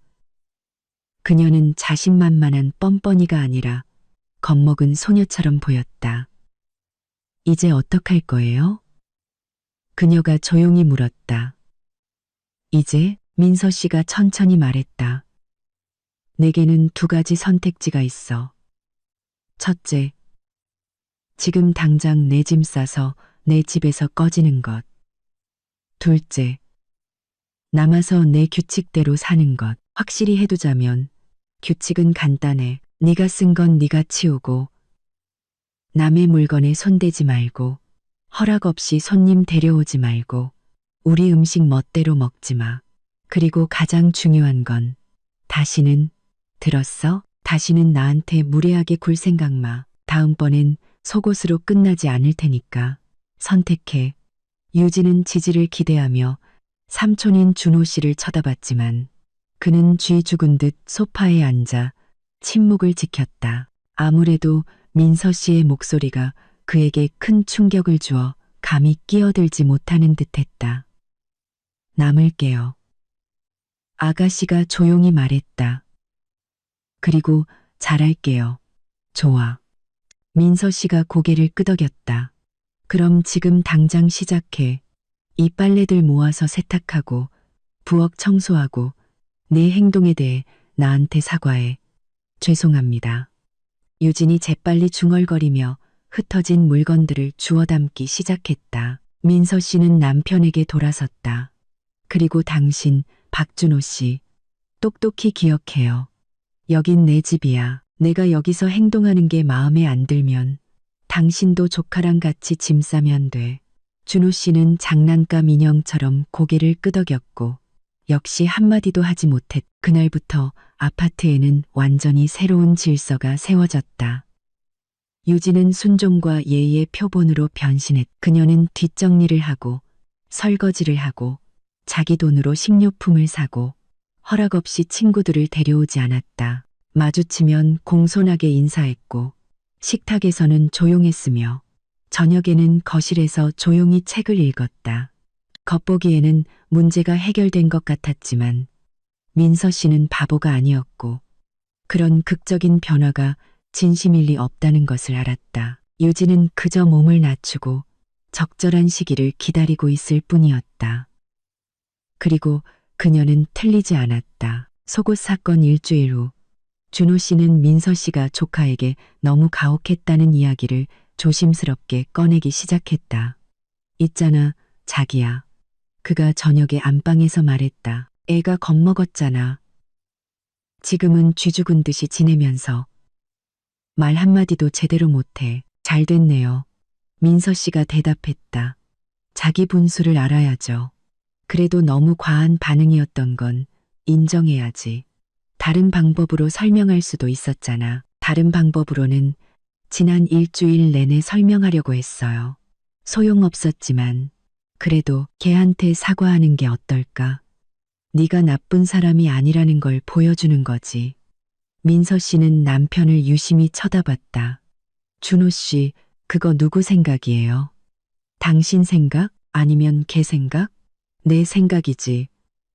그녀는 자신만만한 뻔뻔이가 아니라 겁먹은 소녀처럼 보였다. 이제 어떡할 거예요? 그녀가 조용히 물었다. 이제 민서 씨가 천천히 말했다. 내게는 두 가지 선택지가 있어. 첫째, 지금 당장 내 짐 싸서 내 집에서 꺼지는 것. 둘째, 남아서 내 규칙대로 사는 것. 확실히 해두자면 규칙은 간단해. 네가 쓴 건 네가 치우고 남의 물건에 손대지 말고 허락 없이 손님 데려오지 말고 우리 음식 멋대로 먹지 마. 그리고 가장 중요한 건 다시는 들었어? 다시는 나한테 무례하게 굴 생각 마. 다음번엔 속옷으로 끝나지 않을 테니까 선택해. 유진은 지지를 기대하며 삼촌인 준호 씨를 쳐다봤지만 그는 쥐 죽은 듯 소파에 앉아 침묵을 지켰다. 아무래도 민서 씨의 목소리가 그에게 큰 충격을 주어 감히 끼어들지 못하는 듯했다. 남을게요. 아가씨가 조용히 말했다. 그리고 잘할게요. 좋아. 민서 씨가 고개를 끄덕였다. 그럼 지금 당장 시작해. 이 빨래들 모아서 세탁하고 부엌 청소하고 내 행동에 대해 나한테 사과해. 죄송합니다. 유진이 재빨리 중얼거리며 흩어진 물건들을 주워 담기 시작했다. 민서 씨는 남편에게 돌아섰다. 그리고 당신, 박준호 씨, 똑똑히 기억해요. 여긴 내 집이야. 내가 여기서 행동하는 게 마음에 안 들면 당신도 조카랑 같이 짐 싸면 돼. 준호 씨는 장난감 인형처럼 고개를 끄덕였고 역시 한마디도 하지 못했. 그날부터 아파트에는 완전히 새로운 질서가 세워졌다. 유진은 순종과 예의의 표본으로 변신했. 그녀는 뒷정리를 하고 설거지를 하고 자기 돈으로 식료품을 사고 허락 없이 친구들을 데려오지 않았다. 마주치면 공손하게 인사했고 식탁에서는 조용했으며 저녁에는 거실에서 조용히 책을 읽었다. 겉보기에는 문제가 해결된 것 같았지만 민서 씨는 바보가 아니었고 그런 극적인 변화가 진심일 리 없다는 것을 알았다. 유진은 그저 몸을 낮추고 적절한 시기를 기다리고 있을 뿐이었다. 그리고 그녀는 틀리지 않았다. 속옷 사건 일주일 후 준호 씨는 민서 씨가 조카에게 너무 가혹했다는 이야기를 조심스럽게 꺼내기 시작했다. 있잖아, 자기야. 그가 저녁에 안방에서 말했다. 애가 겁먹었잖아. 지금은 쥐 죽은 듯이 지내면서 말 한마디도 제대로 못해. 잘 됐네요. 민서 씨가 대답했다. 자기 분수를 알아야죠. 그래도 너무 과한 반응이었던 건 인정해야지. 다른 방법으로 설명할 수도 있었잖아. 다른 방법으로는 지난 일주일 내내 설명하려고 했어요. 소용없었지만 그래도 걔한테 사과하는 게 어떨까? 네가 나쁜 사람이 아니라는 걸 보여주는 거지. 민서 씨는 남편을 유심히 쳐다봤다. 준호 씨, 그거 누구 생각이에요? 당신 생각? 아니면 걔 생각? 내 생각이지.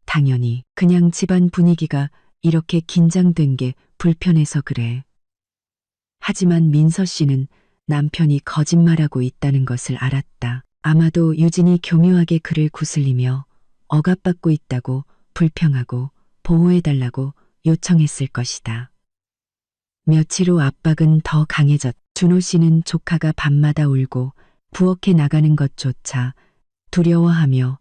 당연히. 그냥 집안 분위기가 이렇게 긴장된 게 불편해서 그래. 하지만 민서 씨는 남편이 거짓말하고 있다는 것을 알았다. 아마도 유진이 교묘하게 그를 구슬리며 억압받고 있다고 불평하고 보호해달라고 요청했을 것이다. 며칠 후 압박은 더 강해졌. 준호 씨는 조카가 밤마다 울고 부엌에 나가는 것조차 두려워하며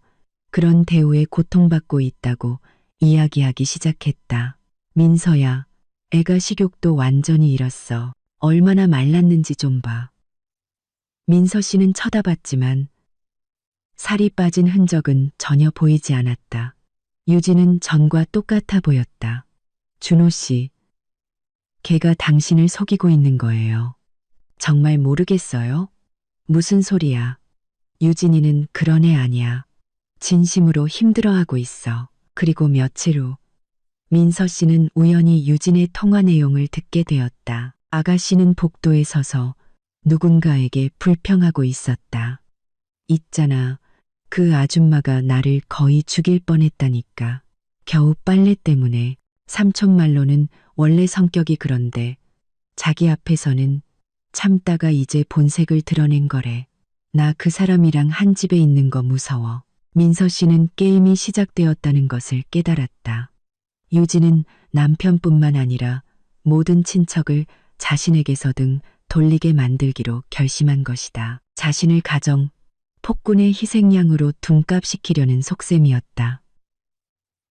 그런 대우에 고통받고 있다고 이야기하기 시작했다. 민서야, 애가 식욕도 완전히 잃었어. 얼마나 말랐는지 좀 봐. 민서 씨는 쳐다봤지만 살이 빠진 흔적은 전혀 보이지 않았다. 유진은 전과 똑같아 보였다. 준호 씨, 걔가 당신을 속이고 있는 거예요. 정말 모르겠어요? 무슨 소리야. 유진이는 그런 애 아니야. 진심으로 힘들어하고 있어. 그리고 며칠 후 민서 씨는 우연히 유진의 통화 내용을 듣게 되었다. 아가씨는 복도에 서서 누군가에게 불평하고 있었다. 있잖아. 그 아줌마가 나를 거의 죽일 뻔했다니까. 겨우 빨래 때문에. 삼촌 말로는 원래 성격이 그런데 자기 앞에서는 참다가 이제 본색을 드러낸 거래. 나 그 사람이랑 한 집에 있는 거 무서워. 민서 씨는 게임이 시작되었다는 것을 깨달았다. 유진은 남편뿐만 아니라 모든 친척을 자신에게서등 돌리게 만들기로 결심한 것이다. 자신을 가정, 폭군의 희생양으로 둔갑시키려는 속셈이었다.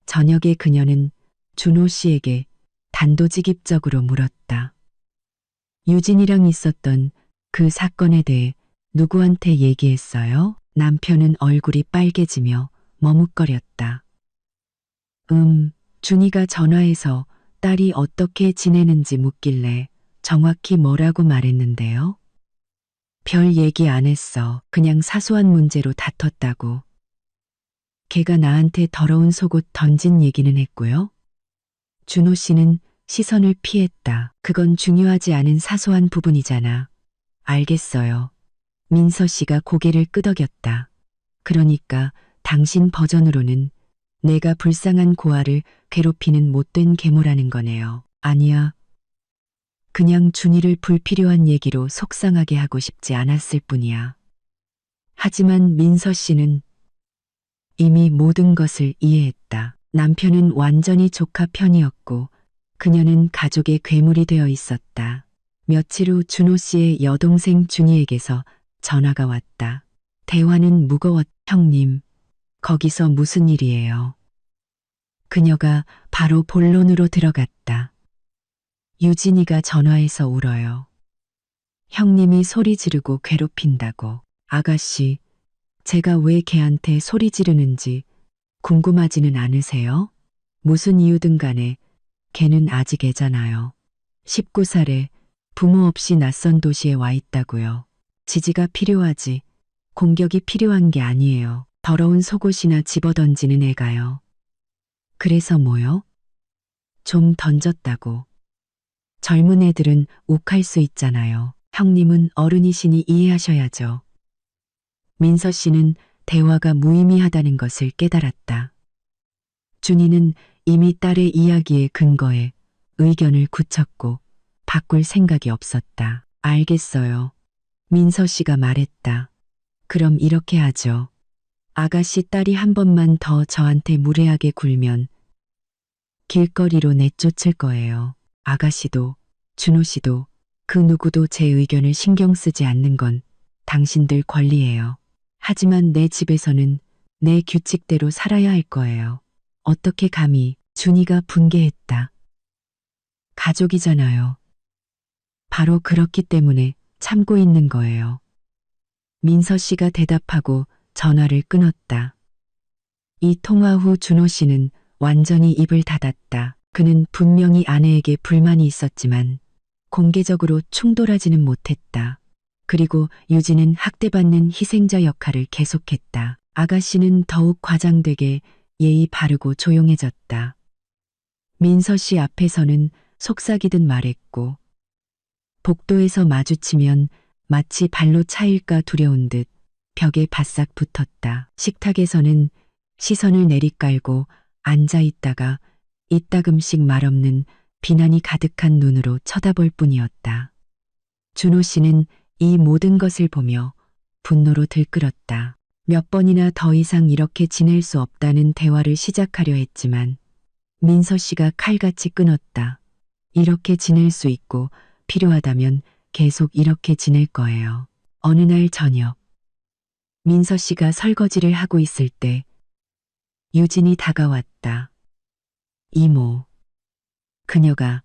저녁에 그녀는 준호 씨에게 단도직입적으로 물었다. 유진이랑 있었던 그 사건에 대해 누구한테 얘기했어요? 남편은 얼굴이 빨개지며 머뭇거렸다. 준이가 전화해서 딸이 어떻게 지내는지 묻길래 정확히 뭐라고 말했는데요? 별 얘기 안 했어. 그냥 사소한 문제로 다퉜다고. 걔가 나한테 더러운 속옷 던진 얘기는 했고요. 준호 씨는 시선을 피했다. 그건 중요하지 않은 사소한 부분이잖아. 알겠어요. 민서 씨가 고개를 끄덕였다. 그러니까 당신 버전으로는 내가 불쌍한 고아를 괴롭히는 못된 계모라는 거네요. 아니야. 그냥 준이를 불필요한 얘기로 속상하게 하고 싶지 않았을 뿐이야. 하지만 민서 씨는 이미 모든 것을 이해했다. 남편은 완전히 조카 편이었고 그녀는 가족의 괴물이 되어 있었다. 며칠 후 준호 씨의 여동생 준이에게서 전화가 왔다. 대화는 무거웠. 형님, 거기서 무슨 일이에요? 그녀가 바로 본론으로 들어갔다. 유진이가 전화해서 울어요. 형님이 소리 지르고 괴롭힌다고. 아가씨, 제가 왜 걔한테 소리 지르는지 궁금하지는 않으세요? 무슨 이유든 간에 걔는 아직 애잖아요. 19살에 부모 없이 낯선 도시에 와 있다고요. 지지가 필요하지 공격이 필요한 게 아니에요. 더러운 속옷이나 집어던지는 애가요. 그래서 뭐요? 좀 던졌다고. 젊은 애들은 욱할 수 있잖아요. 형님은 어른이시니 이해하셔야죠. 민서 씨는 대화가 무의미하다는 것을 깨달았다. 준이는 이미 딸의 이야기에 근거해 의견을 굳혔고 바꿀 생각이 없었다. 알겠어요. 민서 씨가 말했다. 그럼 이렇게 하죠. 아가씨 딸이 한 번만 더 저한테 무례하게 굴면 길거리로 내쫓을 거예요. 아가씨도 준호 씨도 그 누구도 제 의견을 신경 쓰지 않는 건 당신들 권리예요. 하지만 내 집에서는 내 규칙대로 살아야 할 거예요. 어떻게 감히. 준이가 분개했다. 가족이잖아요. 바로 그렇기 때문에 참고 있는 거예요. 민서 씨가 대답하고 전화를 끊었다. 이 통화 후 준호 씨는 완전히 입을 닫았다. 그는 분명히 아내에게 불만이 있었지만 공개적으로 충돌하지는 못했다. 그리고 유진은 학대받는 희생자 역할을 계속했다. 아가씨는 더욱 과장되게 예의 바르고 조용해졌다. 민서 씨 앞에서는 속삭이듯 말했고 복도에서 마주치면 마치 발로 차일까 두려운 듯 벽에 바싹 붙었다. 식탁에서는 시선을 내리깔고 앉아 있다가 이따금씩 말없는 비난이 가득한 눈으로 쳐다볼 뿐이었다. 준호 씨는 이 모든 것을 보며 분노로 들끓었다. 몇 번이나 더 이상 이렇게 지낼 수 없다는 대화를 시작하려 했지만 민서 씨가 칼같이 끊었다. 이렇게 지낼 수 있고 필요하다면 계속 이렇게 지낼 거예요. 어느 날 저녁 민서 씨가 설거지를 하고 있을 때 유진이 다가왔다. 이모. 그녀가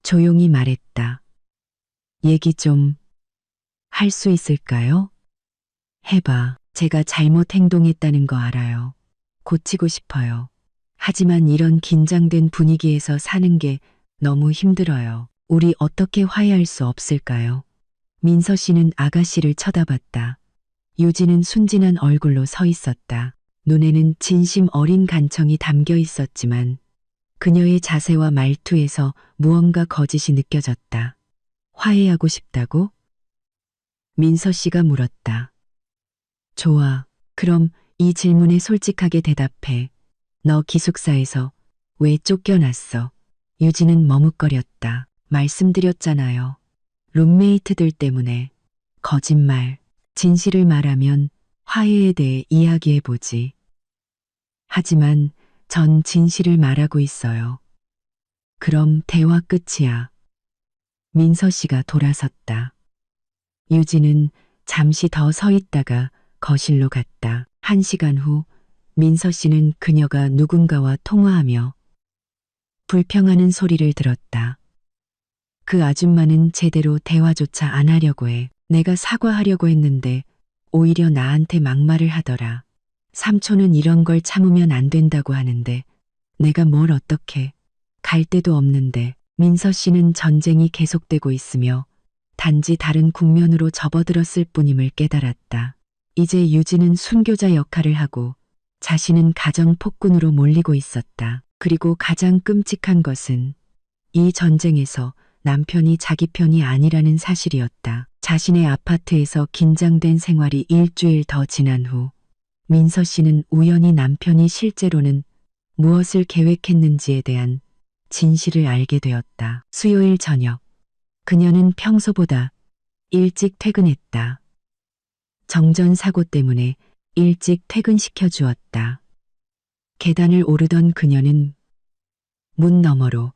조용히 말했다. 얘기 좀 할 수 있을까요? 해봐. 제가 잘못 행동했다는 거 알아요. 고치고 싶어요. 하지만 이런 긴장된 분위기에서 사는 게 너무 힘들어요. 우리 어떻게 화해할 수 없을까요? 민서 씨는 아가씨를 쳐다봤다. 유진은 순진한 얼굴로 서 있었다. 눈에는 진심 어린 간청이 담겨 있었지만 그녀의 자세와 말투에서 무언가 거짓이 느껴졌다. 화해하고 싶다고? 민서 씨가 물었다. 좋아. 그럼 이 질문에 솔직하게 대답해. 너 기숙사에서 왜 쫓겨났어? 유진은 머뭇거렸다. 말씀드렸잖아요. 룸메이트들 때문에. 거짓말. 진실을 말하면 화해에 대해 이야기해보지. 하지만 전 진실을 말하고 있어요. 그럼 대화 끝이야. 민서 씨가 돌아섰다. 유진은 잠시 더 서 있다가 거실로 갔다. 1시간 후 민서 씨는 그녀가 누군가와 통화하며 불평하는 소리를 들었다. 그 아줌마는 제대로 대화조차 안 하려고 해. 내가 사과하려고 했는데 오히려 나한테 막말을 하더라. 삼촌은 이런 걸 참으면 안 된다고 하는데 내가 뭘 어떻게. 갈 데도 없는데. 민서 씨는 전쟁이 계속되고 있으며 단지 다른 국면으로 접어들었을 뿐임을 깨달았다. 이제 유진은 순교자 역할을 하고 자신은 가정 폭군으로 몰리고 있었다. 그리고 가장 끔찍한 것은 이 전쟁에서 남편이 자기 편이 아니라는 사실이었다. 자신의 아파트에서 긴장된 생활이 일주일 더 지난 후 민서 씨는 우연히 남편이 실제로는 무엇을 계획했는지에 대한 진실을 알게 되었다. 수요일 저녁, 그녀는 평소보다 일찍 퇴근했다. 정전사고 때문에 일찍 퇴근시켜 주었다. 계단을 오르던 그녀는 문 너머로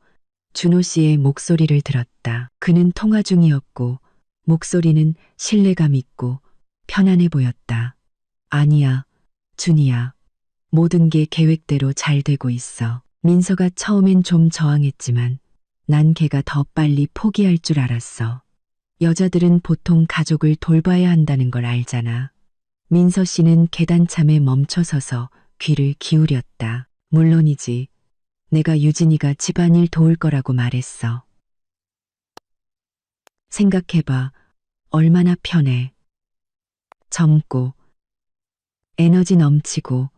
준호 씨의 목소리를 들었다. 그는 통화 중이었고 목소리는 신뢰감 있고 편안해 보였다. 아니야, 준이야. 모든 게 계획대로 잘 되고 있어. 민서가 처음엔 좀 저항했지만 난 걔가 더 빨리 포기할 줄 알았어. 여자들은 보통 가족을 돌봐야 한다는 걸 알잖아. 민서 씨는 계단참에 멈춰서서 귀를 기울였다. 물론이지. 내가 유진이가 집안일 도울 거라고 말했어. 생각해봐. 얼마나 편해. 젊고, 에너지 넘치고,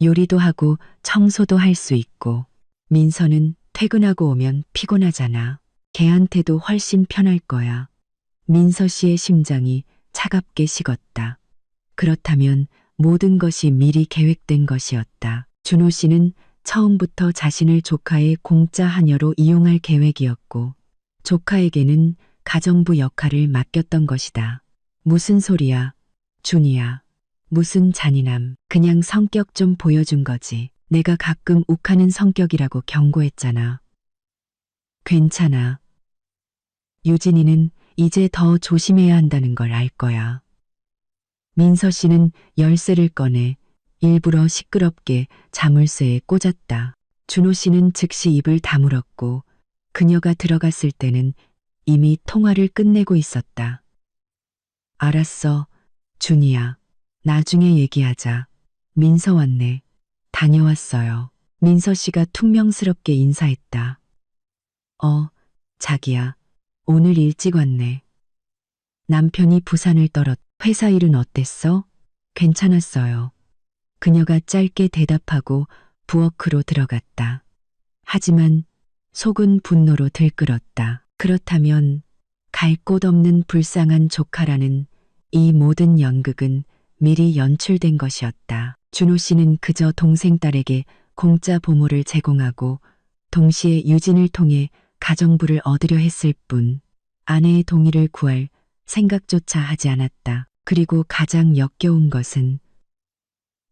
요리도 하고 청소도 할 수 있고. 민서는 퇴근하고 오면 피곤하잖아. 걔한테도 훨씬 편할 거야. 민서 씨의 심장이 차갑게 식었다. 그렇다면 모든 것이 미리 계획된 것이었다. 준호 씨는 처음부터 자신을 조카의 공짜 하녀로 이용할 계획이었고 조카에게는 가정부 역할을 맡겼던 것이다. 무슨 소리야, 준이야. 무슨 잔인함. 그냥 성격 좀 보여준 거지. 내가 가끔 욱하는 성격이라고 경고했잖아. 괜찮아. 유진이는 이제 더 조심해야 한다는 걸 알 거야. 민서 씨는 열쇠를 꺼내 일부러 시끄럽게 자물쇠에 꽂았다. 준호 씨는 즉시 입을 다물었고 그녀가 들어갔을 때는 이미 통화를 끝내고 있었다. 알았어, 준이야. 나중에 얘기하자. 민서 왔네. 다녀왔어요. 민서 씨가 퉁명스럽게 인사했다. 자기야. 오늘 일찍 왔네. 남편이 부산을 떨었. 회사 일은 어땠어? 괜찮았어요. 그녀가 짧게 대답하고 부엌으로 들어갔다. 하지만 속은 분노로 들끓었다. 그렇다면 갈 곳 없는 불쌍한 조카라는 이 모든 연극은 미리 연출된 것이었다. 준호 씨는 그저 동생 딸에게 공짜 보모를 제공하고 동시에 유진을 통해 가정부를 얻으려 했을 뿐 아내의 동의를 구할 생각조차 하지 않았다. 그리고 가장 역겨운 것은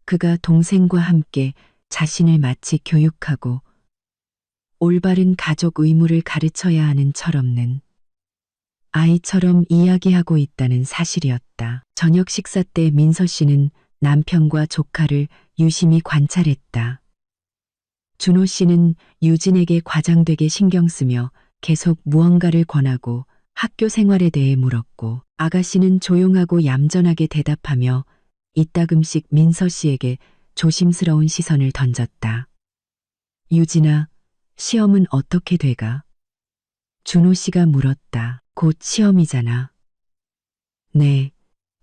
그가 동생과 함께 자신을 마치 교육하고 올바른 가족 의무를 가르쳐야 하는 철없는 아이처럼 이야기하고 있다는 사실이었다. 저녁 식사 때 민서 씨는 남편과 조카를 유심히 관찰했다. 준호 씨는 유진에게 과장되게 신경 쓰며 계속 무언가를 권하고 학교 생활에 대해 물었고 아가씨는 조용하고 얌전하게 대답하며 이따금씩 민서 씨에게 조심스러운 시선을 던졌다. 유진아, 시험은 어떻게 돼가? 준호 씨가 물었다. 곧 시험이잖아. 네,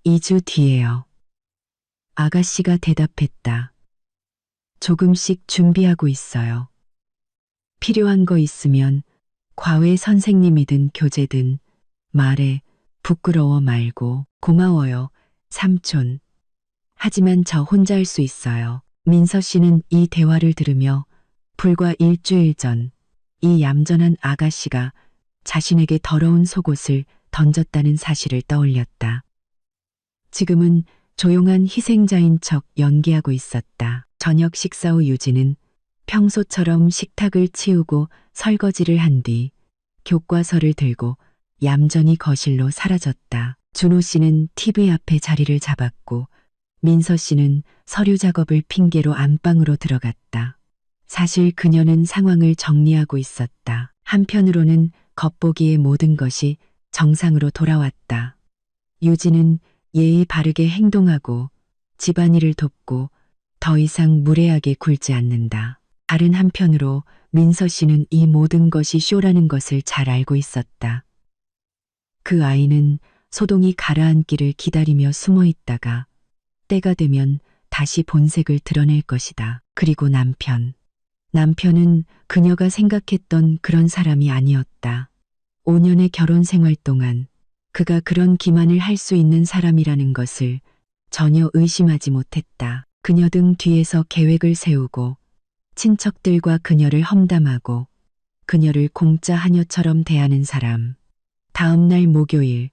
2주 뒤에요. 아가씨가 대답했다. 조금씩 준비하고 있어요. 필요한 거 있으면 과외 선생님이든 교재든 말해. 부끄러워 말고. 고마워요, 삼촌. 하지만 저 혼자 할 수 있어요. 민서 씨는 이 대화를 들으며 불과 일주일 전 이 얌전한 아가씨가 자신에게 더러운 속옷을 던졌다는 사실을 떠올렸다. 지금은 조용한 희생자인 척 연기하고 있었다. 저녁 식사 후 유진은 평소처럼 식탁을 치우고 설거지를 한 뒤 교과서를 들고 얌전히 거실로 사라졌다. 준호 씨는 TV 앞에 자리를 잡았고 민서 씨는 서류 작업을 핑계로 안방으로 들어갔다. 사실 그녀는 상황을 정리하고 있었다. 한편으로는 겉보기에 모든 것이 정상으로 돌아왔다. 유진은 예의 바르게 행동하고 집안일을 돕고 더 이상 무례하게 굴지 않는다. 다른 한편으로 민서 씨는 이 모든 것이 쇼라는 것을 잘 알고 있었다. 그 아이는 소동이 가라앉기를 기다리며 숨어 있다가 때가 되면 다시 본색을 드러낼 것이다. 그리고 남편은 그녀가 생각했던 그런 사람이 아니었다. 5년의 결혼 생활 동안 그가 그런 기만을 할 수 있는 사람이라는 것을 전혀 의심하지 못했다. 그녀 등 뒤에서 계획을 세우고 친척들과 그녀를 험담하고 그녀를 공짜 하녀처럼 대하는 사람. 다음 날 목요일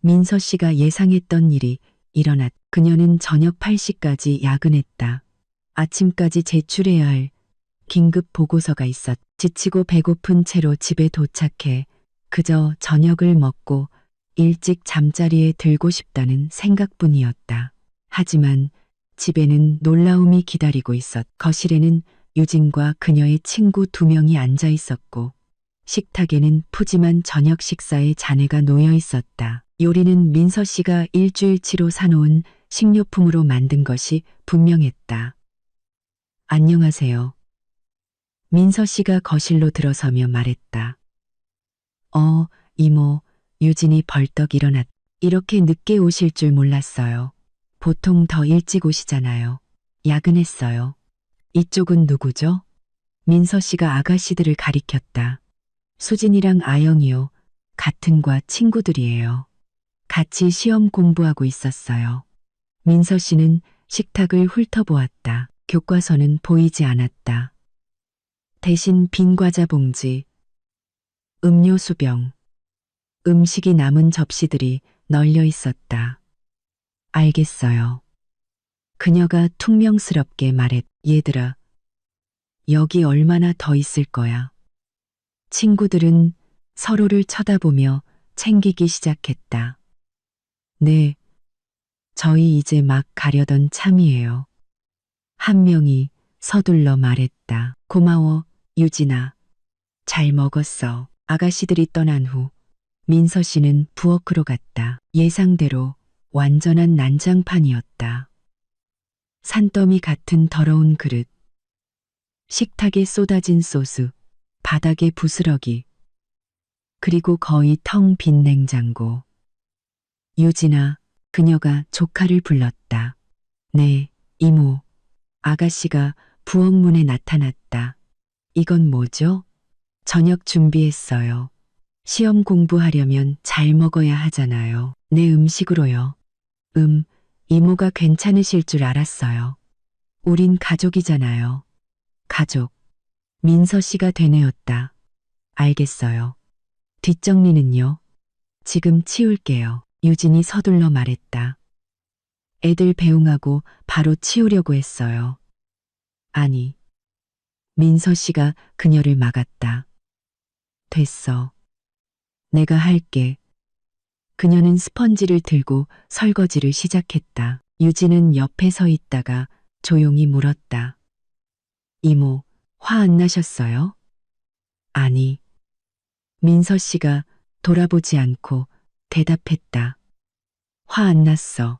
민서 씨가 예상했던 일이 일어났다. 그녀는 저녁 8시까지 야근했다. 아침까지 제출해야 할 긴급 보고서가 있었다. 지치고 배고픈 채로 집에 도착해 그저 저녁을 먹고 일찍 잠자리에 들고 싶다는 생각뿐이었다. 하지만 집에는 놀라움이 기다리고 있었다. 거실에는 유진과 그녀의 친구 2명이 앉아 있었고 식탁에는 푸짐한 저녁 식사의 잔해가 놓여 있었다. 요리는 민서 씨가 일주일치로 사놓은 식료품으로 만든 것이 분명했다. 안녕하세요. 민서 씨가 거실로 들어서며 말했다. 이모. 유진이 벌떡 일어났다. 이렇게 늦게 오실 줄 몰랐어요. 보통 더 일찍 오시잖아요. 야근했어요. 이쪽은 누구죠? 민서 씨가 아가씨들을 가리켰다. 수진이랑 아영이요. 같은 과 친구들이에요. 같이 시험 공부하고 있었어요. 민서 씨는 식탁을 훑어보았다. 교과서는 보이지 않았다. 대신 빈 과자 봉지, 음료수병, 음식이 남은 접시들이 널려 있었다. 알겠어요. 그녀가 퉁명스럽게 말했다. 얘들아, 여기 얼마나 더 있을 거야. 친구들은 서로를 쳐다보며 챙기기 시작했다. 네, 저희 이제 막 가려던 참이에요. 한 명이 서둘러 말했다. 고마워, 유진아. 잘 먹었어. 아가씨들이 떠난 후 민서 씨는 부엌으로 갔다. 예상대로 완전한 난장판이었다. 산더미 같은 더러운 그릇, 식탁에 쏟아진 소스, 바닥에 부스러기, 그리고 거의 텅 빈 냉장고. 유진아, 그녀가 조카를 불렀다. 네, 이모. 아가씨가 부엌 문에 나타났다. 이건 뭐죠? 저녁 준비했어요. 시험 공부하려면 잘 먹어야 하잖아요. 내 음식으로요. 이모가 괜찮으실 줄 알았어요. 우린 가족이잖아요. 가족. 민서 씨가 되뇌었다. 알겠어요. 뒷정리는요? 지금 치울게요. 유진이 서둘러 말했다. 애들 배웅하고 바로 치우려고 했어요. 아니. 민서 씨가 그녀를 막았다. 됐어. 내가 할게. 그녀는 스펀지를 들고 설거지를 시작했다. 유진은 옆에 서 있다가 조용히 물었다. 이모, 화 안 나셨어요? 아니. 민서 씨가 돌아보지 않고 대답했다. 화 안 났어.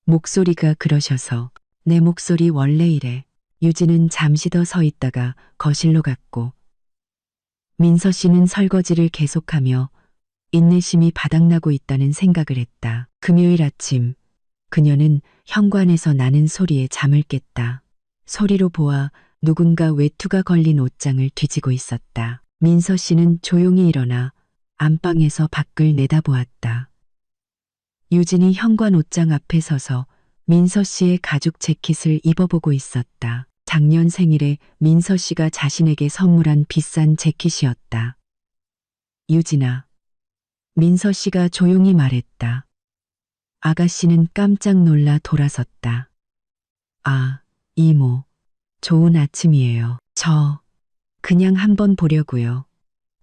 목소리가 그러셔서. 내 목소리 원래 이래. 유진은 잠시 더 서 있다가 거실로 갔고 민서 씨는 설거지를 계속하며 인내심이 바닥나고 있다는 생각을 했다. 금요일 아침 그녀는 현관에서 나는 소리에 잠을 깼다. 소리로 보아 누군가 외투가 걸린 옷장을 뒤지고 있었다. 민서 씨는 조용히 일어나 안방에서 밖을 내다보았다. 유진이 현관 옷장 앞에 서서 민서 씨의 가죽 재킷을 입어보고 있었다. 작년 생일에 민서 씨가 자신에게 선물한 비싼 재킷이었다. 유진아. 민서 씨가 조용히 말했다. 아가씨는 깜짝 놀라 돌아섰다. 아, 이모. 좋은 아침이에요. 저 그냥 한번 보려고요.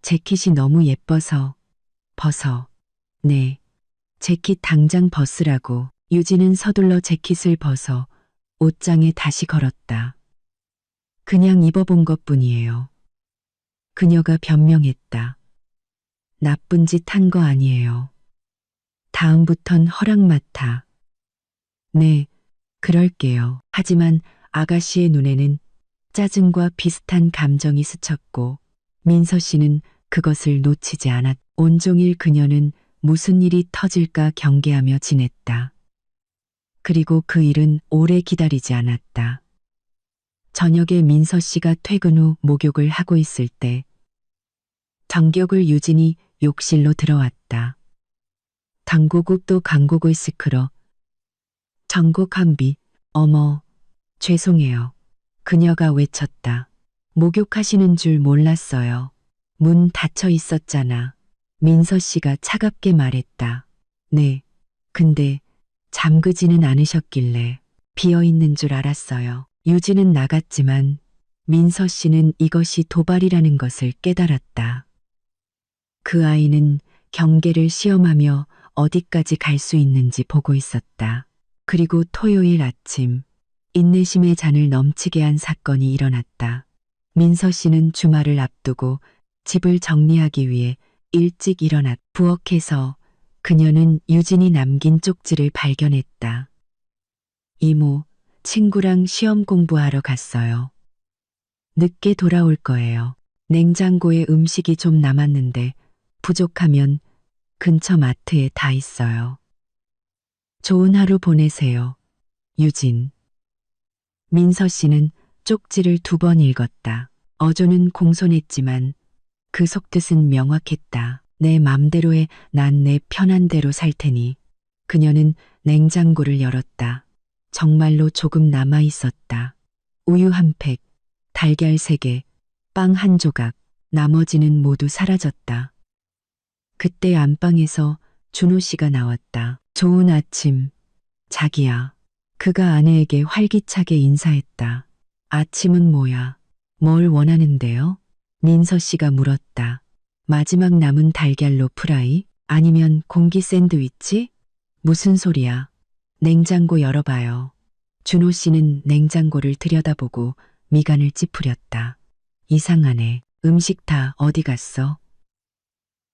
재킷이 너무 예뻐서. 벗어. 네. 재킷 당장 벗으라고. 유진은 서둘러 재킷을 벗어 옷장에 다시 걸었다. 그냥 입어본 것뿐이에요. 그녀가 변명했다. 나쁜 짓 한 거 아니에요. 다음부턴 허락 맡아. 네, 그럴게요. 하지만 아가씨의 눈에는 짜증과 비슷한 감정이 스쳤고 민서 씨는 그것을 놓치지 않았. 온종일 그녀는 무슨 일이 터질까 경계하며 지냈다. 그리고 그 일은 오래 기다리지 않았다. 저녁에 민서 씨가 퇴근 후 목욕을 하고 있을 때 정격을 유진이 욕실로 들어왔다. 당고국도 강곡을 시끄러. 정곡 한비, 어머, 죄송해요. 그녀가 외쳤다. 목욕하시는 줄 몰랐어요. 문 닫혀 있었잖아. 민서 씨가 차갑게 말했다. 네, 근데 잠그지는 않으셨길래 비어 있는 줄 알았어요. 유진은 나갔지만 민서 씨는 이것이 도발이라는 것을 깨달았다. 그 아이는 경계를 시험하며 어디까지 갈 수 있는지 보고 있었다. 그리고 토요일 아침 인내심의 잔을 넘치게 한 사건이 일어났다. 민서 씨는 주말을 앞두고 집을 정리하기 위해 일찍 일어났. 부엌에서 그녀는 유진이 남긴 쪽지를 발견했다. 이모, 친구랑 시험 공부하러 갔어요. 늦게 돌아올 거예요. 냉장고에 음식이 좀 남았는데 부족하면 근처 마트에 다 있어요. 좋은 하루 보내세요. 유진. 민서 씨는 쪽지를 2번 읽었다. 어조는 공손했지만 그 속뜻은 명확했다. 내 맘대로 해. 난 내 편한 대로 살 테니. 그녀는 냉장고를 열었다. 정말로 조금 남아 있었다. 우유 한 팩, 달걀 3개, 빵 한 조각, 나머지는 모두 사라졌다. 그때 안방에서 준호 씨가 나왔다. 좋은 아침, 자기야. 그가 아내에게 활기차게 인사했다. 아침은 뭐야? 뭘 원하는데요? 민서 씨가 물었다. 마지막 남은 달걀로 프라이? 아니면 공기 샌드위치? 무슨 소리야? 냉장고 열어봐요. 준호 씨는 냉장고를 들여다보고 미간을 찌푸렸다. 이상하네. 음식 다 어디 갔어?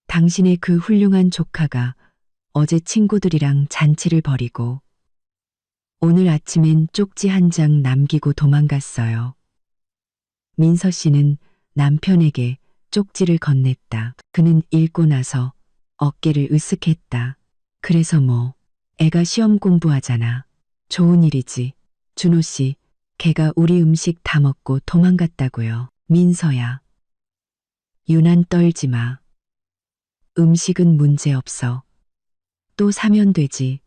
당신의 그 훌륭한 조카가 어제 친구들이랑 잔치를 벌이고 오늘 아침엔 쪽지 한 장 남기고 도망갔어요. 민서 씨는 남편에게 쪽지를 건넸다. 그는 읽고 나서 어깨를 으쓱했다. 그래서 뭐, 애가 시험 공부하잖아. 좋은 일이지. 준호 씨, 걔가 우리 음식 다 먹고 도망갔다고요. 민서야. 유난 떨지 마. 음식은 문제 없어. 또 사면 되지.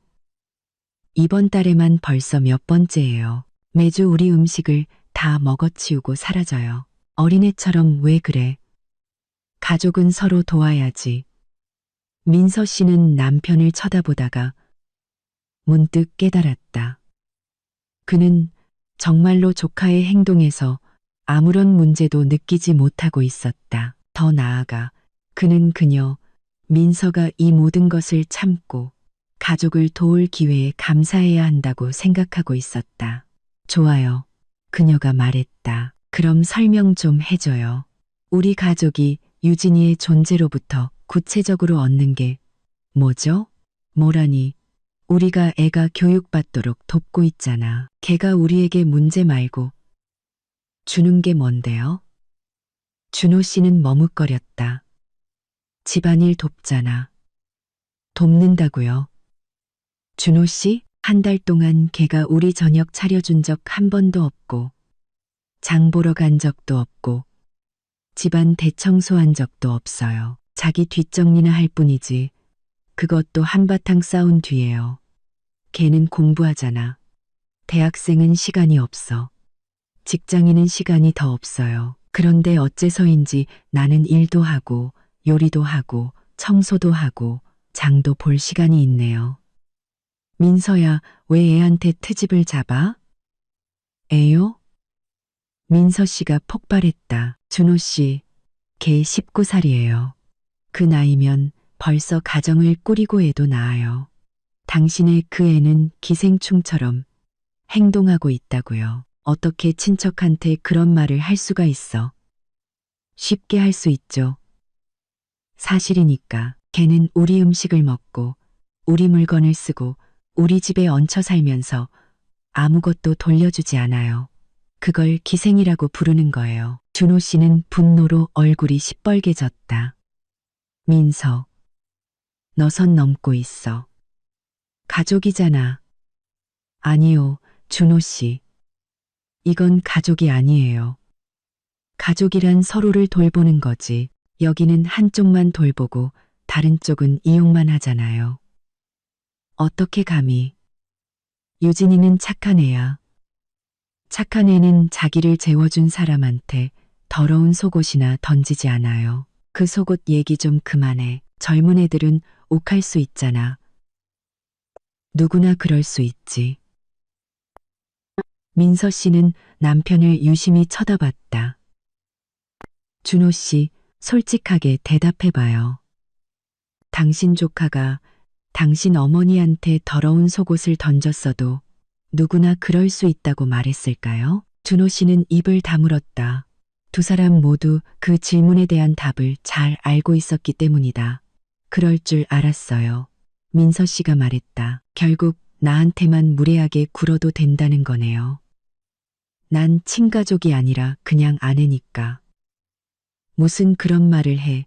이번 달에만 벌써 몇 번째예요. 매주 우리 음식을 다 먹어치우고 사라져요. 어린애처럼 왜 그래? 가족은 서로 도와야지. 민서 씨는 남편을 쳐다보다가 문득 깨달았다. 그는 정말로 조카의 행동에서 아무런 문제도 느끼지 못하고 있었다. 더 나아가 그는 그녀, 민서가 이 모든 것을 참고 가족을 도울 기회에 감사해야 한다고 생각하고 있었다. 좋아요. 그녀가 말했다. 그럼 설명 좀 해줘요. 우리 가족이 유진이의 존재로부터 구체적으로 얻는 게 뭐죠? 뭐라니? 우리가 애가 교육받도록 돕고 있잖아. 걔가 우리에게 문제 말고 주는 게 뭔데요? 준호 씨는 머뭇거렸다. 집안일 돕잖아. 돕는다고요? 준호 씨? 한 달 동안 걔가 우리 저녁 차려준 적 한 번도 없고, 장 보러 간 적도 없고, 집안 대청소한 적도 없어요. 자기 뒷정리나 할 뿐이지. 그것도 한바탕 싸운 뒤에요. 걔는 공부하잖아. 대학생은 시간이 없어. 직장인은 시간이 더 없어요. 그런데 어째서인지 나는 일도 하고, 요리도 하고, 청소도 하고, 장도 볼 시간이 있네요. 민서야, 왜 애한테 트집을 잡아? 애요? 민서 씨가 폭발했다. 준호 씨, 걔 19살이에요. 그 나이면 벌써 가정을 꾸리고 애도 낳아요. 당신의 그 애는 기생충처럼 행동하고 있다고요. 어떻게 친척한테 그런 말을 할 수가 있어? 쉽게 할 수 있죠. 사실이니까. 걔는 우리 음식을 먹고 우리 물건을 쓰고 우리 집에 얹혀 살면서 아무것도 돌려주지 않아요. 그걸 기생이라고 부르는 거예요. 준호 씨는 분노로 얼굴이 시뻘개졌다. 민서, 너 선 넘고 있어. 가족이잖아. 아니요, 준호 씨. 이건 가족이 아니에요. 가족이란 서로를 돌보는 거지. 여기는 한쪽만 돌보고 다른 쪽은 이용만 하잖아요. 어떻게 감히. 유진이는 착한 애야. 착한 애는 자기를 재워준 사람한테 더러운 속옷이나 던지지 않아요. 그 속옷 얘기 좀 그만해. 젊은 애들은 욱할 수 있잖아. 누구나 그럴 수 있지. 민서 씨는 남편을 유심히 쳐다봤다. 준호 씨, 솔직하게 대답해봐요. 당신 조카가 당신 어머니한테 더러운 속옷을 던졌어도 누구나 그럴 수 있다고 말했을까요? 준호 씨는 입을 다물었다. 두 사람 모두 그 질문에 대한 답을 잘 알고 있었기 때문이다. 그럴 줄 알았어요. 민서 씨가 말했다. 결국 나한테만 무례하게 굴어도 된다는 거네요. 난 친가족이 아니라 그냥 아내니까. 무슨 그런 말을 해.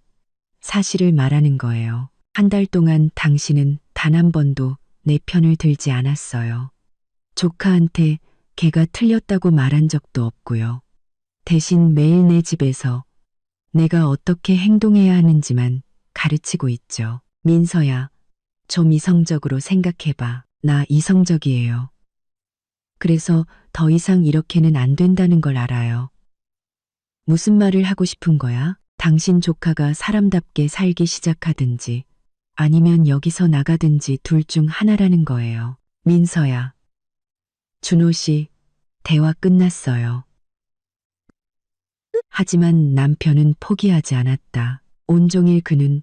사실을 말하는 거예요. 한 달 동안 당신은 단 한 번도 내 편을 들지 않았어요. 조카한테 걔가 틀렸다고 말한 적도 없고요. 대신 매일 내 집에서 내가 어떻게 행동해야 하는지만 가르치고 있죠. 민서야, 좀 이성적으로 생각해봐. 나 이성적이에요. 그래서 더 이상 이렇게는 안 된다는 걸 알아요. 무슨 말을 하고 싶은 거야? 당신 조카가 사람답게 살기 시작하든지 아니면 여기서 나가든지 둘 중 하나라는 거예요. 민서야. 준호 씨, 대화 끝났어요. 하지만 남편은 포기하지 않았다. 온종일 그는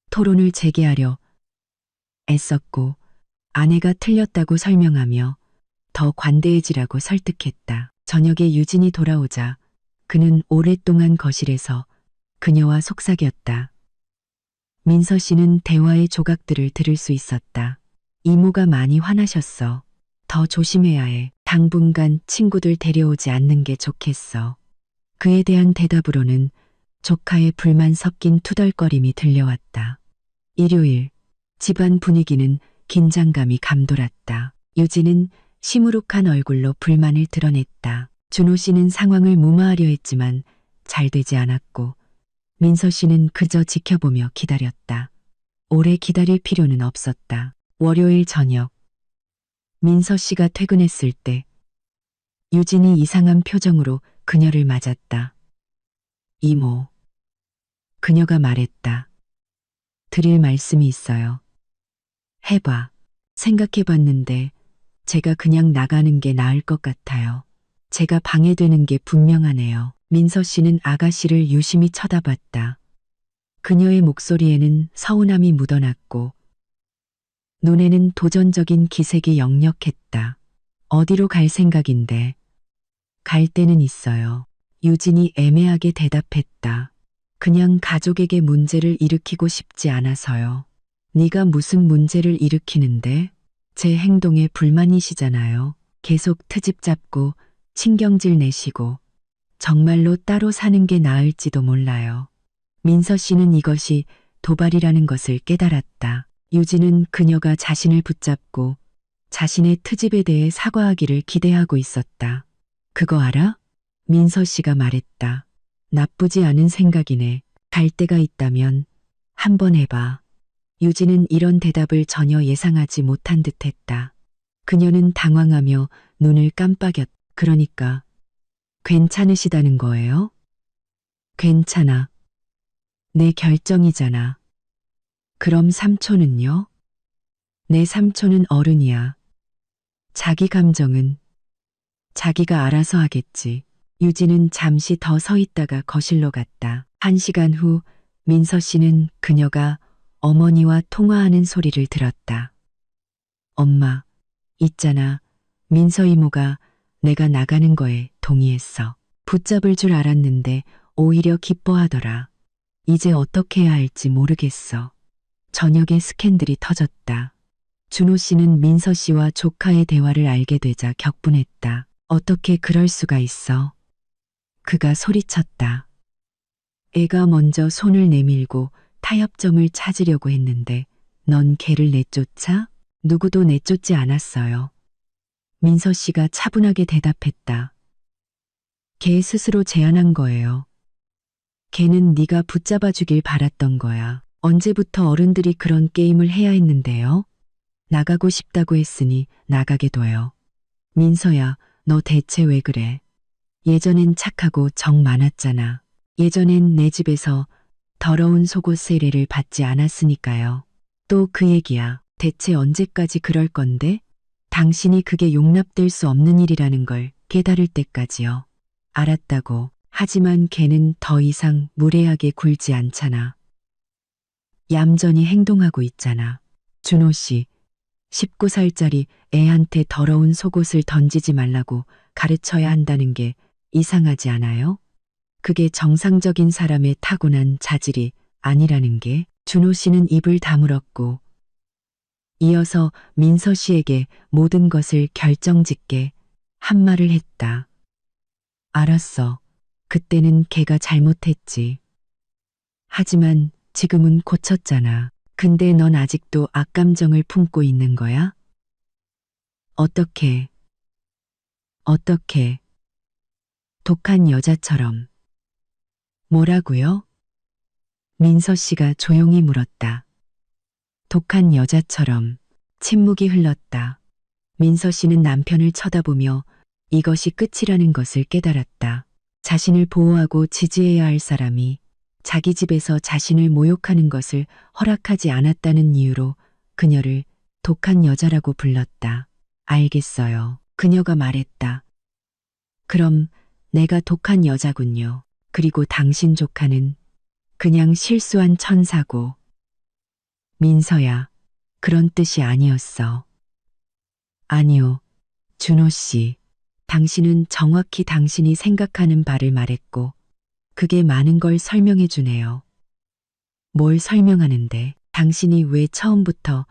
토론을 재개하려 애썼고 아내가 틀렸다고 설명하며 더 관대해지라고 설득했다. 저녁에 유진이 돌아오자 그는 오랫동안 거실에서 그녀와 속삭였다. 민서 씨는 대화의 조각들을 들을 수 있었다. 이모가 많이 화나셨어. 더 조심해야 해. 당분간 친구들 데려오지 않는 게 좋겠어. 그에 대한 대답으로는 조카의 불만 섞인 투덜거림이 들려왔다. 일요일, 집안 분위기는 긴장감이 감돌았다. 유진은 시무룩한 얼굴로 불만을 드러냈다. 준호 씨는 상황을 무마하려 했지만 잘 되지 않았고 민서 씨는 그저 지켜보며 기다렸다. 오래 기다릴 필요는 없었다. 월요일 저녁, 민서 씨가 퇴근했을 때 유진이 이상한 표정으로 그녀를 맞았다. 이모. 그녀가 말했다. 드릴 말씀이 있어요. 해봐. 생각해봤는데 제가 그냥 나가는 게 나을 것 같아요. 제가 방해되는 게 분명하네요. 민서 씨는 아가씨를 유심히 쳐다봤다. 그녀의 목소리에는 서운함이 묻어났고 눈에는 도전적인 기색이 역력했다. 어디로 갈 생각인데? 갈 데는 있어요. 유진이 애매하게 대답했다. 그냥 가족에게 문제를 일으키고 싶지 않아서요. 네가 무슨 문제를 일으키는데? 제 행동에 불만이시잖아요. 계속 트집 잡고 신경질 내시고 정말로 따로 사는 게 나을지도 몰라요. 민서 씨는 이것이 도발이라는 것을 깨달았다. 유진은 그녀가 자신을 붙잡고 자신의 트집에 대해 사과하기를 기대하고 있었다. 그거 알아? 민서 씨가 말했다. 나쁘지 않은 생각이네. 갈 데가 있다면 한번 해봐. 유진은 이런 대답을 전혀 예상하지 못한 듯했다. 그녀는 당황하며 눈을 깜빡였. 그러니까 괜찮으시다는 거예요? 괜찮아. 내 결정이잖아. 그럼 삼촌은요? 내 삼촌은 어른이야. 자기 감정은 자기가 알아서 하겠지. 유진은 잠시 더 서 있다가 거실로 갔다. 1시간 후 민서 씨는 그녀가 어머니와 통화하는 소리를 들었다. 엄마, 있잖아. 민서 이모가 내가 나가는 거에 동의했어. 붙잡을 줄 알았는데 오히려 기뻐하더라. 이제 어떻게 해야 할지 모르겠어. 저녁에 스캔들이 터졌다. 준호 씨는 민서 씨와 조카의 대화를 알게 되자 격분했다. 어떻게 그럴 수가 있어? 그가 소리쳤다. 애가 먼저 손을 내밀고 타협점을 찾으려고 했는데 넌 걔를 내쫓아? 누구도 내쫓지 않았어요. 민서 씨가 차분하게 대답했다. 걔 스스로 제안한 거예요. 걔는 네가 붙잡아 주길 바랐던 거야. 언제부터 어른들이 그런 게임을 해야 했는데요? 나가고 싶다고 했으니 나가게 둬요. 민서야, 너 대체 왜 그래? 예전엔 착하고 정 많았잖아. 예전엔 내 집에서 더러운 속옷 세례를 받지 않았으니까요. 또 그 얘기야. 대체 언제까지 그럴 건데? 당신이 그게 용납될 수 없는 일이라는 걸 깨달을 때까지요. 알았다고. 하지만 걔는 더 이상 무례하게 굴지 않잖아. 얌전히 행동하고 있잖아. 준호 씨, 19살짜리 애한테 더러운 속옷을 던지지 말라고 가르쳐야 한다는 게 이상하지 않아요? 그게 정상적인 사람의 타고난 자질이 아니라는 게. 준호 씨는 입을 다물었고 이어서 민서 씨에게 모든 것을 결정짓게 한 말을 했다. 알았어. 그때는 걔가 잘못했지. 하지만 지금은 고쳤잖아. 근데 넌 아직도 악감정을 품고 있는 거야? 어떻게? 독한 여자처럼. 뭐라고요? 민서 씨가 조용히 물었다. 독한 여자처럼. 침묵이 흘렀다. 민서 씨는 남편을 쳐다보며 이것이 끝이라는 것을 깨달았다. 자신을 보호하고 지지해야 할 사람이 자기 집에서 자신을 모욕하는 것을 허락하지 않았다는 이유로 그녀를 독한 여자라고 불렀다. 알겠어요. 그녀가 말했다. 그럼 내가 독한 여자군요. 그리고 당신 조카는 그냥 실수한 천사고. 민서야, 그런 뜻이 아니었어. 아니요, 준호 씨. 당신은 정확히 당신이 생각하는 바를 말했고, 그게 많은 걸 설명해 주네요. 뭘 설명하는데? 당신이 왜 처음부터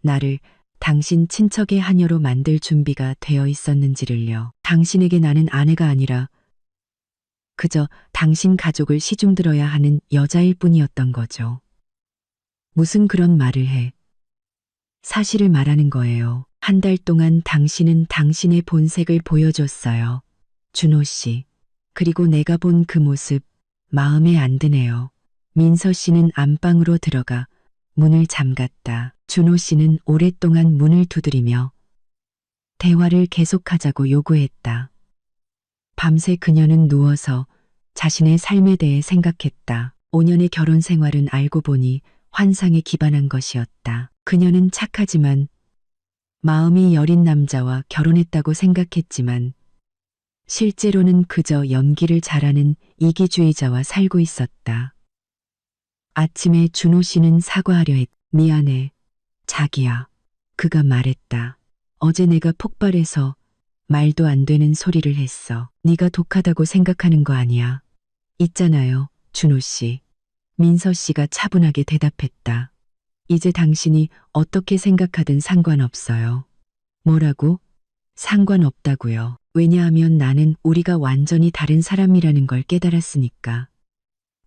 나를 당신 친척의 하녀로 만들 준비가 되어 있었는지를요. 당신에게 나는 아내가 아니라 그저 당신 가족을 시중들어야 하는 여자일 뿐이었던 거죠. 무슨 그런 말을 해. 사실을 말하는 거예요. 1달 동안 당신은 당신의 본색을 보여줬어요. 준호 씨. 그리고 내가 본 그 모습 마음에 안 드네요. 민서 씨는 안방으로 들어가 문을 잠갔다. 준호 씨는 오랫동안 문을 두드리며 대화를 계속하자고 요구했다. 밤새 그녀는 누워서 자신의 삶에 대해 생각했다. 5년의 결혼 생활은 알고 보니 환상에 기반한 것이었다. 그녀는 착하지만 마음이 여린 남자와 결혼했다고 생각했지만 실제로는 그저 연기를 잘하는 이기주의자와 살고 있었다. 아침에 준호 씨는 사과하려 했. 미안해. 자기야. 그가 말했다. 어제 내가 폭발해서 말도 안 되는 소리를 했어. 네가 독하다고 생각하는 거 아니야. 있잖아요, 준호 씨. 민서 씨가 차분하게 대답했다. 이제 당신이 어떻게 생각하든 상관없어요. 뭐라고? 상관없다고요. 왜냐하면 나는 우리가 완전히 다른 사람이라는 걸 깨달았으니까.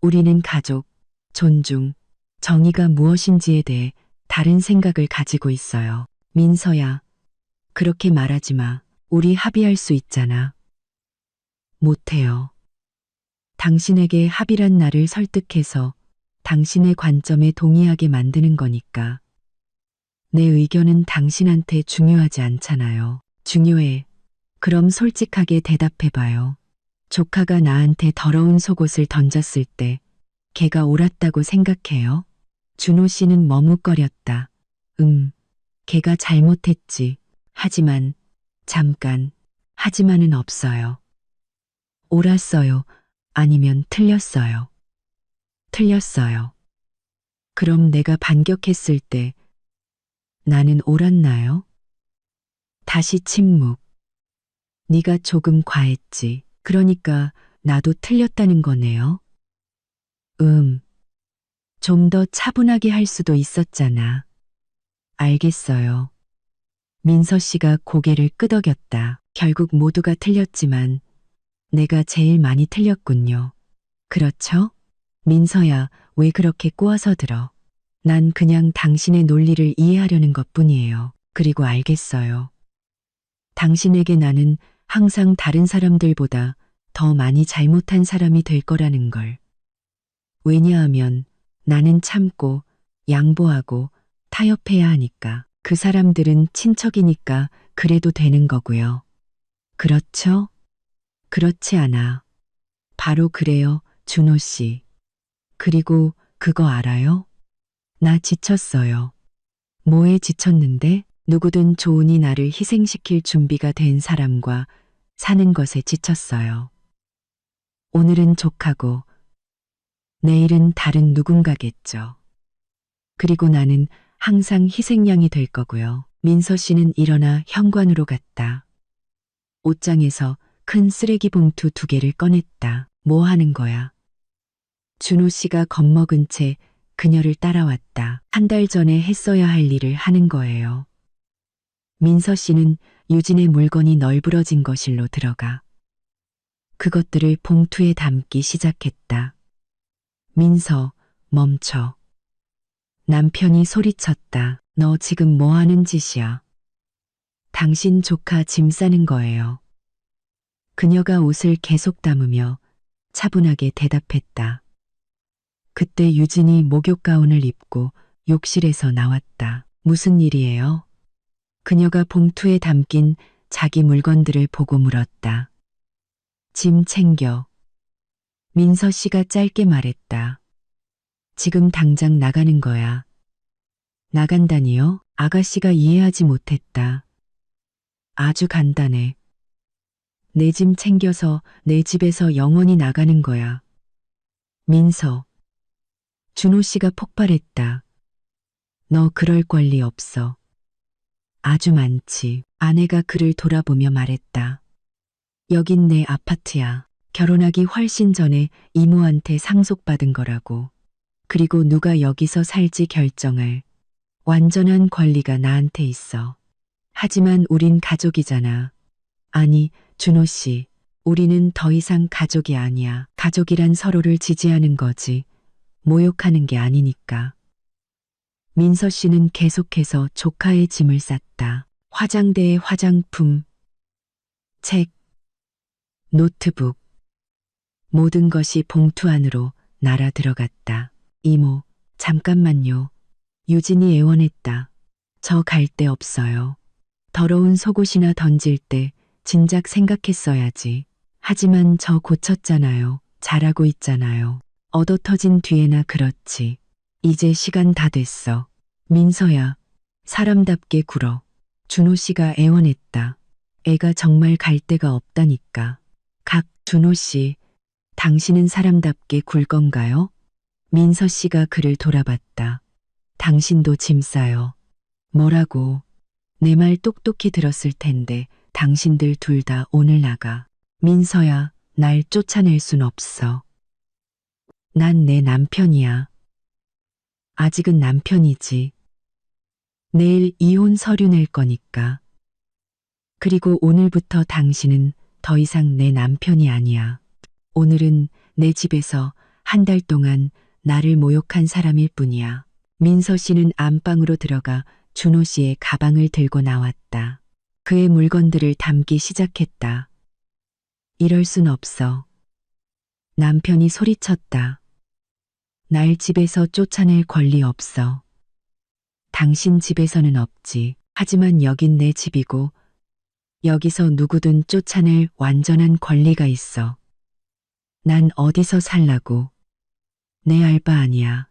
우리는 가족, 존중, 정의가 무엇인지에 대해 다른 생각을 가지고 있어요. 민서야, 그렇게 말하지 마. 우리 합의할 수 있잖아. 못해요. 당신에게 합의란 나를 설득해서 당신의 관점에 동의하게 만드는 거니까. 내 의견은 당신한테 중요하지 않잖아요. 중요해. 그럼 솔직하게 대답해봐요. 조카가 나한테 더러운 속옷을 던졌을 때 걔가 옳았다고 생각해요? 준호 씨는 머뭇거렸다. 걔가 잘못했지. 하지만, 잠깐, 하지만은 없어요. 옳았어요. 아니면 틀렸어요. 틀렸어요. 그럼 내가 반격했을 때 나는 옳았나요? 다시 침묵. 네가 조금 과했지. 그러니까 나도 틀렸다는 거네요. 좀 더 차분하게 할 수도 있었잖아. 알겠어요. 민서 씨가 고개를 끄덕였다. 결국 모두가 틀렸지만 내가 제일 많이 틀렸군요. 그렇죠? 민서야, 왜 그렇게 꼬아서 들어? 난 그냥 당신의 논리를 이해하려는 것뿐이에요. 그리고 알겠어요. 당신에게 나는 항상 다른 사람들보다 더 많이 잘못한 사람이 될 거라는 걸. 왜냐하면 나는 참고 양보하고 타협해야 하니까. 그 사람들은 친척이니까 그래도 되는 거고요. 그렇죠? 그렇지 않아. 바로 그래요, 준호 씨. 그리고 그거 알아요? 나 지쳤어요. 뭐에 지쳤는데? 누구든 좋으니 나를 희생시킬 준비가 된 사람과 사는 것에 지쳤어요. 오늘은 조카고, 내일은 다른 누군가겠죠. 그리고 나는 항상 희생양이 될 거고요. 민서 씨는 일어나 현관으로 갔다. 옷장에서 큰 쓰레기 봉투 2개를 꺼냈다. 뭐 하는 거야? 준호 씨가 겁먹은 채 그녀를 따라왔다. 1달 전에 했어야 할 일을 하는 거예요. 민서 씨는 유진의 물건이 널브러진 거실로 들어가 그것들을 봉투에 담기 시작했다. 민서, 멈춰. 남편이 소리쳤다. 너 지금 뭐 하는 짓이야? 당신 조카 짐 싸는 거예요. 그녀가 옷을 계속 담으며 차분하게 대답했다. 그때 유진이 목욕 가운을 입고 욕실에서 나왔다. 무슨 일이에요? 그녀가 봉투에 담긴 자기 물건들을 보고 물었다. 짐 챙겨. 민서 씨가 짧게 말했다. 지금 당장 나가는 거야. 나간다니요? 아가씨가 이해하지 못했다. 아주 간단해. 내 짐 챙겨서 내 집에서 영원히 나가는 거야. 민서. 준호 씨가 폭발했다. 너 그럴 권리 없어. 아주 많지. 아내가 그를 돌아보며 말했다. 여긴 내 아파트야. 결혼하기 훨씬 전에 이모한테 상속받은 거라고. 그리고 누가 여기서 살지 결정할 완전한 권리가 나한테 있어. 하지만 우린 가족이잖아. 아니, 준호 씨. 우리는 더 이상 가족이 아니야. 가족이란 서로를 지지하는 거지. 모욕하는 게 아니니까. 민서 씨는 계속해서 조카의 짐을 쌌다. 화장대에 화장품, 책, 노트북. 모든 것이 봉투 안으로 날아 들어갔다. 이모, 잠깐만요. 유진이 애원했다. 저 갈 데 없어요. 더러운 속옷이나 던질 때 진작 생각했어야지. 하지만 저 고쳤잖아요. 잘하고 있잖아요. 얻어터진 뒤에나 그렇지. 이제 시간 다 됐어. 민서야, 사람답게 굴어. 준호 씨가 애원했다. 애가 정말 갈 데가 없다니까. 준호 씨, 당신은 사람답게 굴 건가요? 민서 씨가 그를 돌아봤다. 당신도 짐 싸요. 뭐라고? 내 말 똑똑히 들었을 텐데 당신들 둘 다 오늘 나가. 민서야, 날 쫓아낼 순 없어. 난 내 남편이야. 아직은 남편이지. 내일 이혼 서류 낼 거니까. 그리고 오늘부터 당신은 더 이상 내 남편이 아니야. 오늘은 내 집에서 1달 동안 나를 모욕한 사람일 뿐이야. 민서 씨는 안방으로 들어가 준호 씨의 가방을 들고 나왔다. 그의 물건들을 담기 시작했다. 이럴 순 없어. 남편이 소리쳤다. 날 집에서 쫓아낼 권리 없어. 당신 집에서는 없지. 하지만 여긴 내 집이고 여기서 누구든 쫓아낼 완전한 권리가 있어. 난 어디서 살라고. 내 알바 아니야.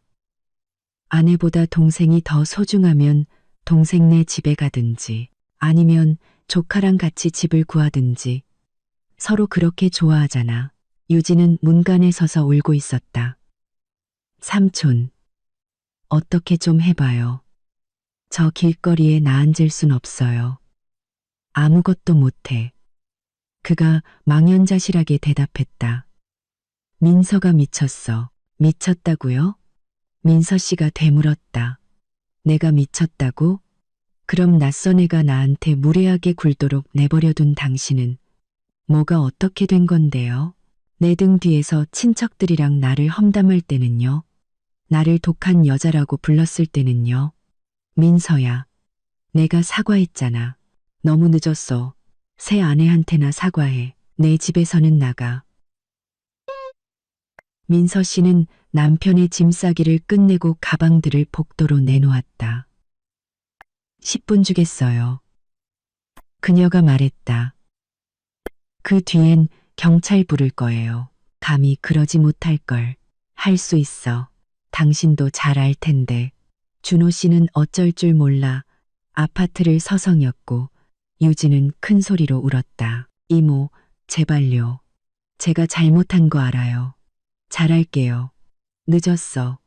아내보다 동생이 더 소중하면 동생네 집에 가든지 아니면 조카랑 같이 집을 구하든지 서로 그렇게 좋아하잖아. 유진은 문간에 서서 울고 있었다. 삼촌, 어떻게 좀 해봐요. 저 길거리에 나앉을 순 없어요. 아무것도 못해. 그가 망연자실하게 대답했다. 민서가 미쳤어. 미쳤다고요? 민서 씨가 되물었다. 내가 미쳤다고? 그럼 낯선 애가 나한테 무례하게 굴도록 내버려둔 당신은 뭐가 어떻게 된 건데요? 내 등 뒤에서 친척들이랑 나를 험담할 때는요. 나를 독한 여자라고 불렀을 때는요. 민서야, 내가 사과했잖아. 너무 늦었어. 새 아내한테나 사과해. 내 집에서는 나가. 민서 씨는 남편의 짐 싸기를 끝내고 가방들을 복도로 내놓았다. 10분 주겠어요. 그녀가 말했다. 그 뒤엔 경찰 부를 거예요. 감히 그러지 못할 걸. 할 수 있어. 당신도 잘 알 텐데. 준호 씨는 어쩔 줄 몰라 아파트를 서성였고 유진은 큰 소리로 울었다. 이모, 제발요. 제가 잘못한 거 알아요. 잘할게요. 늦었어.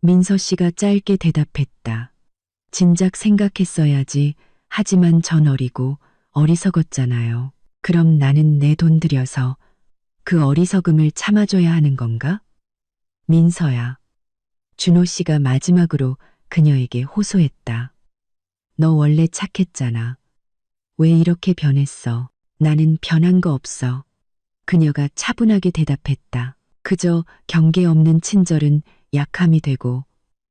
민서 씨가 짧게 대답했다. 진작 생각했어야지. 하지만 전 어리고 어리석었잖아요. 그럼 나는 내 돈 들여서 그 어리석음을 참아줘야 하는 건가? 민서야. 준호 씨가 마지막으로 그녀에게 호소했다. 너 원래 착했잖아. 왜 이렇게 변했어? 나는 변한 거 없어. 그녀가 차분하게 대답했다. 그저 경계 없는 친절은 약함이 되고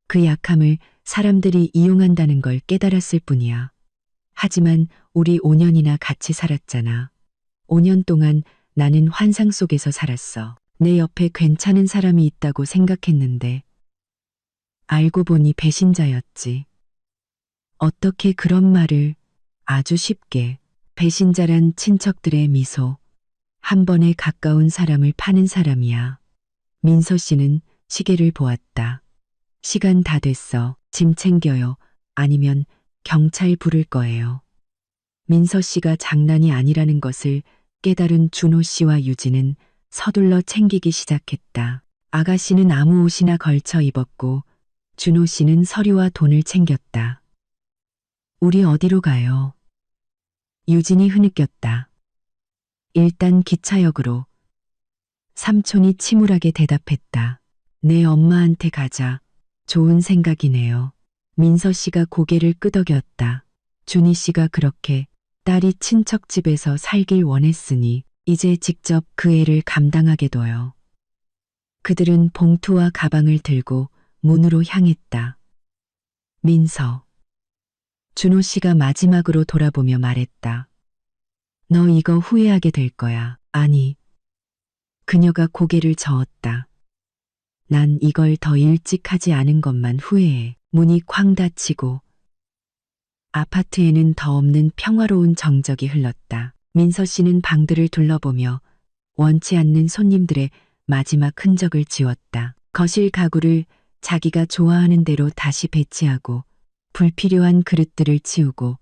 그 약함을 사람들이 이용한다는 걸 깨달았을 뿐이야. 하지만 우리 5년이나 같이 살았잖아. 5년 동안 나는 환상 속에서 살았어. 내 옆에 괜찮은 사람이 있다고 생각했는데 알고 보니 배신자였지. 어떻게 그런 말을 아주 쉽게. 배신자란 친척들의 미소. 한 번에 가까운 사람을 파는 사람이야. 민서 씨는 시계를 보았다. 시간 다 됐어. 짐 챙겨요. 아니면 경찰 부를 거예요. 민서 씨가 장난이 아니라는 것을 깨달은 준호 씨와 유진은 서둘러 챙기기 시작했다. 아가씨는 아무 옷이나 걸쳐 입었고 준호 씨는 서류와 돈을 챙겼다. 우리 어디로 가요? 유진이 흐느꼈다. 일단 기차역으로. 삼촌이 침울하게 대답했다. 내 엄마한테 가자. 좋은 생각이네요. 민서 씨가 고개를 끄덕였다. 준희 씨가 그렇게 딸이 친척 집에서 살길 원했으니 이제 직접 그 애를 감당하게 둬요. 그들은 봉투와 가방을 들고 문으로 향했다. 민서. 준호 씨가 마지막으로 돌아보며 말했다. 너 이거 후회하게 될 거야. 아니. 그녀가 고개를 저었다. 난 이걸 더 일찍 하지 않은 것만 후회해. 문이 쾅 닫히고 아파트에는 더 없는 평화로운 정적이 흘렀다. 민서 씨는 방들을 둘러보며 원치 않는 손님들의 마지막 흔적을 지웠다. 거실 가구를 자기가 좋아하는 대로 다시 배치하고 불필요한 그릇들을 치우고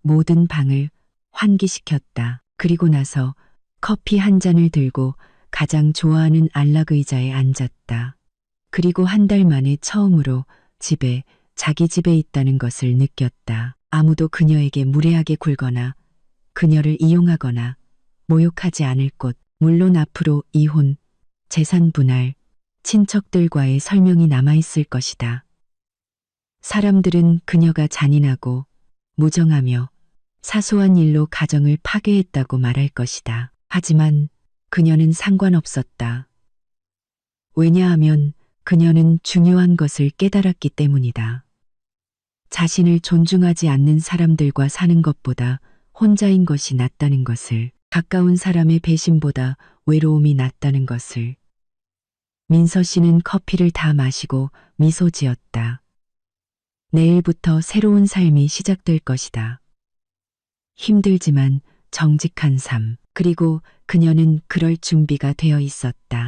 모든 방을 환기시켰다. 그리고 나서 커피 한 잔을 들고 가장 좋아하는 안락 의자에 앉았다. 그리고 한 달 만에 처음으로 자기 집에 있다는 것을 느꼈다. 아무도 그녀에게 무례하게 굴거나 그녀를 이용하거나 모욕하지 않을 곳. 물론 앞으로 이혼, 재산 분할, 친척들과의 설명이 남아있을 것이다. 사람들은 그녀가 잔인하고 무정하며 사소한 일로 가정을 파괴했다고 말할 것이다. 하지만 그녀는 상관없었다. 왜냐하면 그녀는 중요한 것을 깨달았기 때문이다. 자신을 존중하지 않는 사람들과 사는 것보다 혼자인 것이 낫다는 것을, 가까운 사람의 배신보다 외로움이 낫다는 것을. 민서 씨는 커피를 다 마시고 미소 지었다. 내일부터 새로운 삶이 시작될 것이다. 힘들지만 정직한 삶. 그리고 그녀는 그럴 준비가 되어 있었다.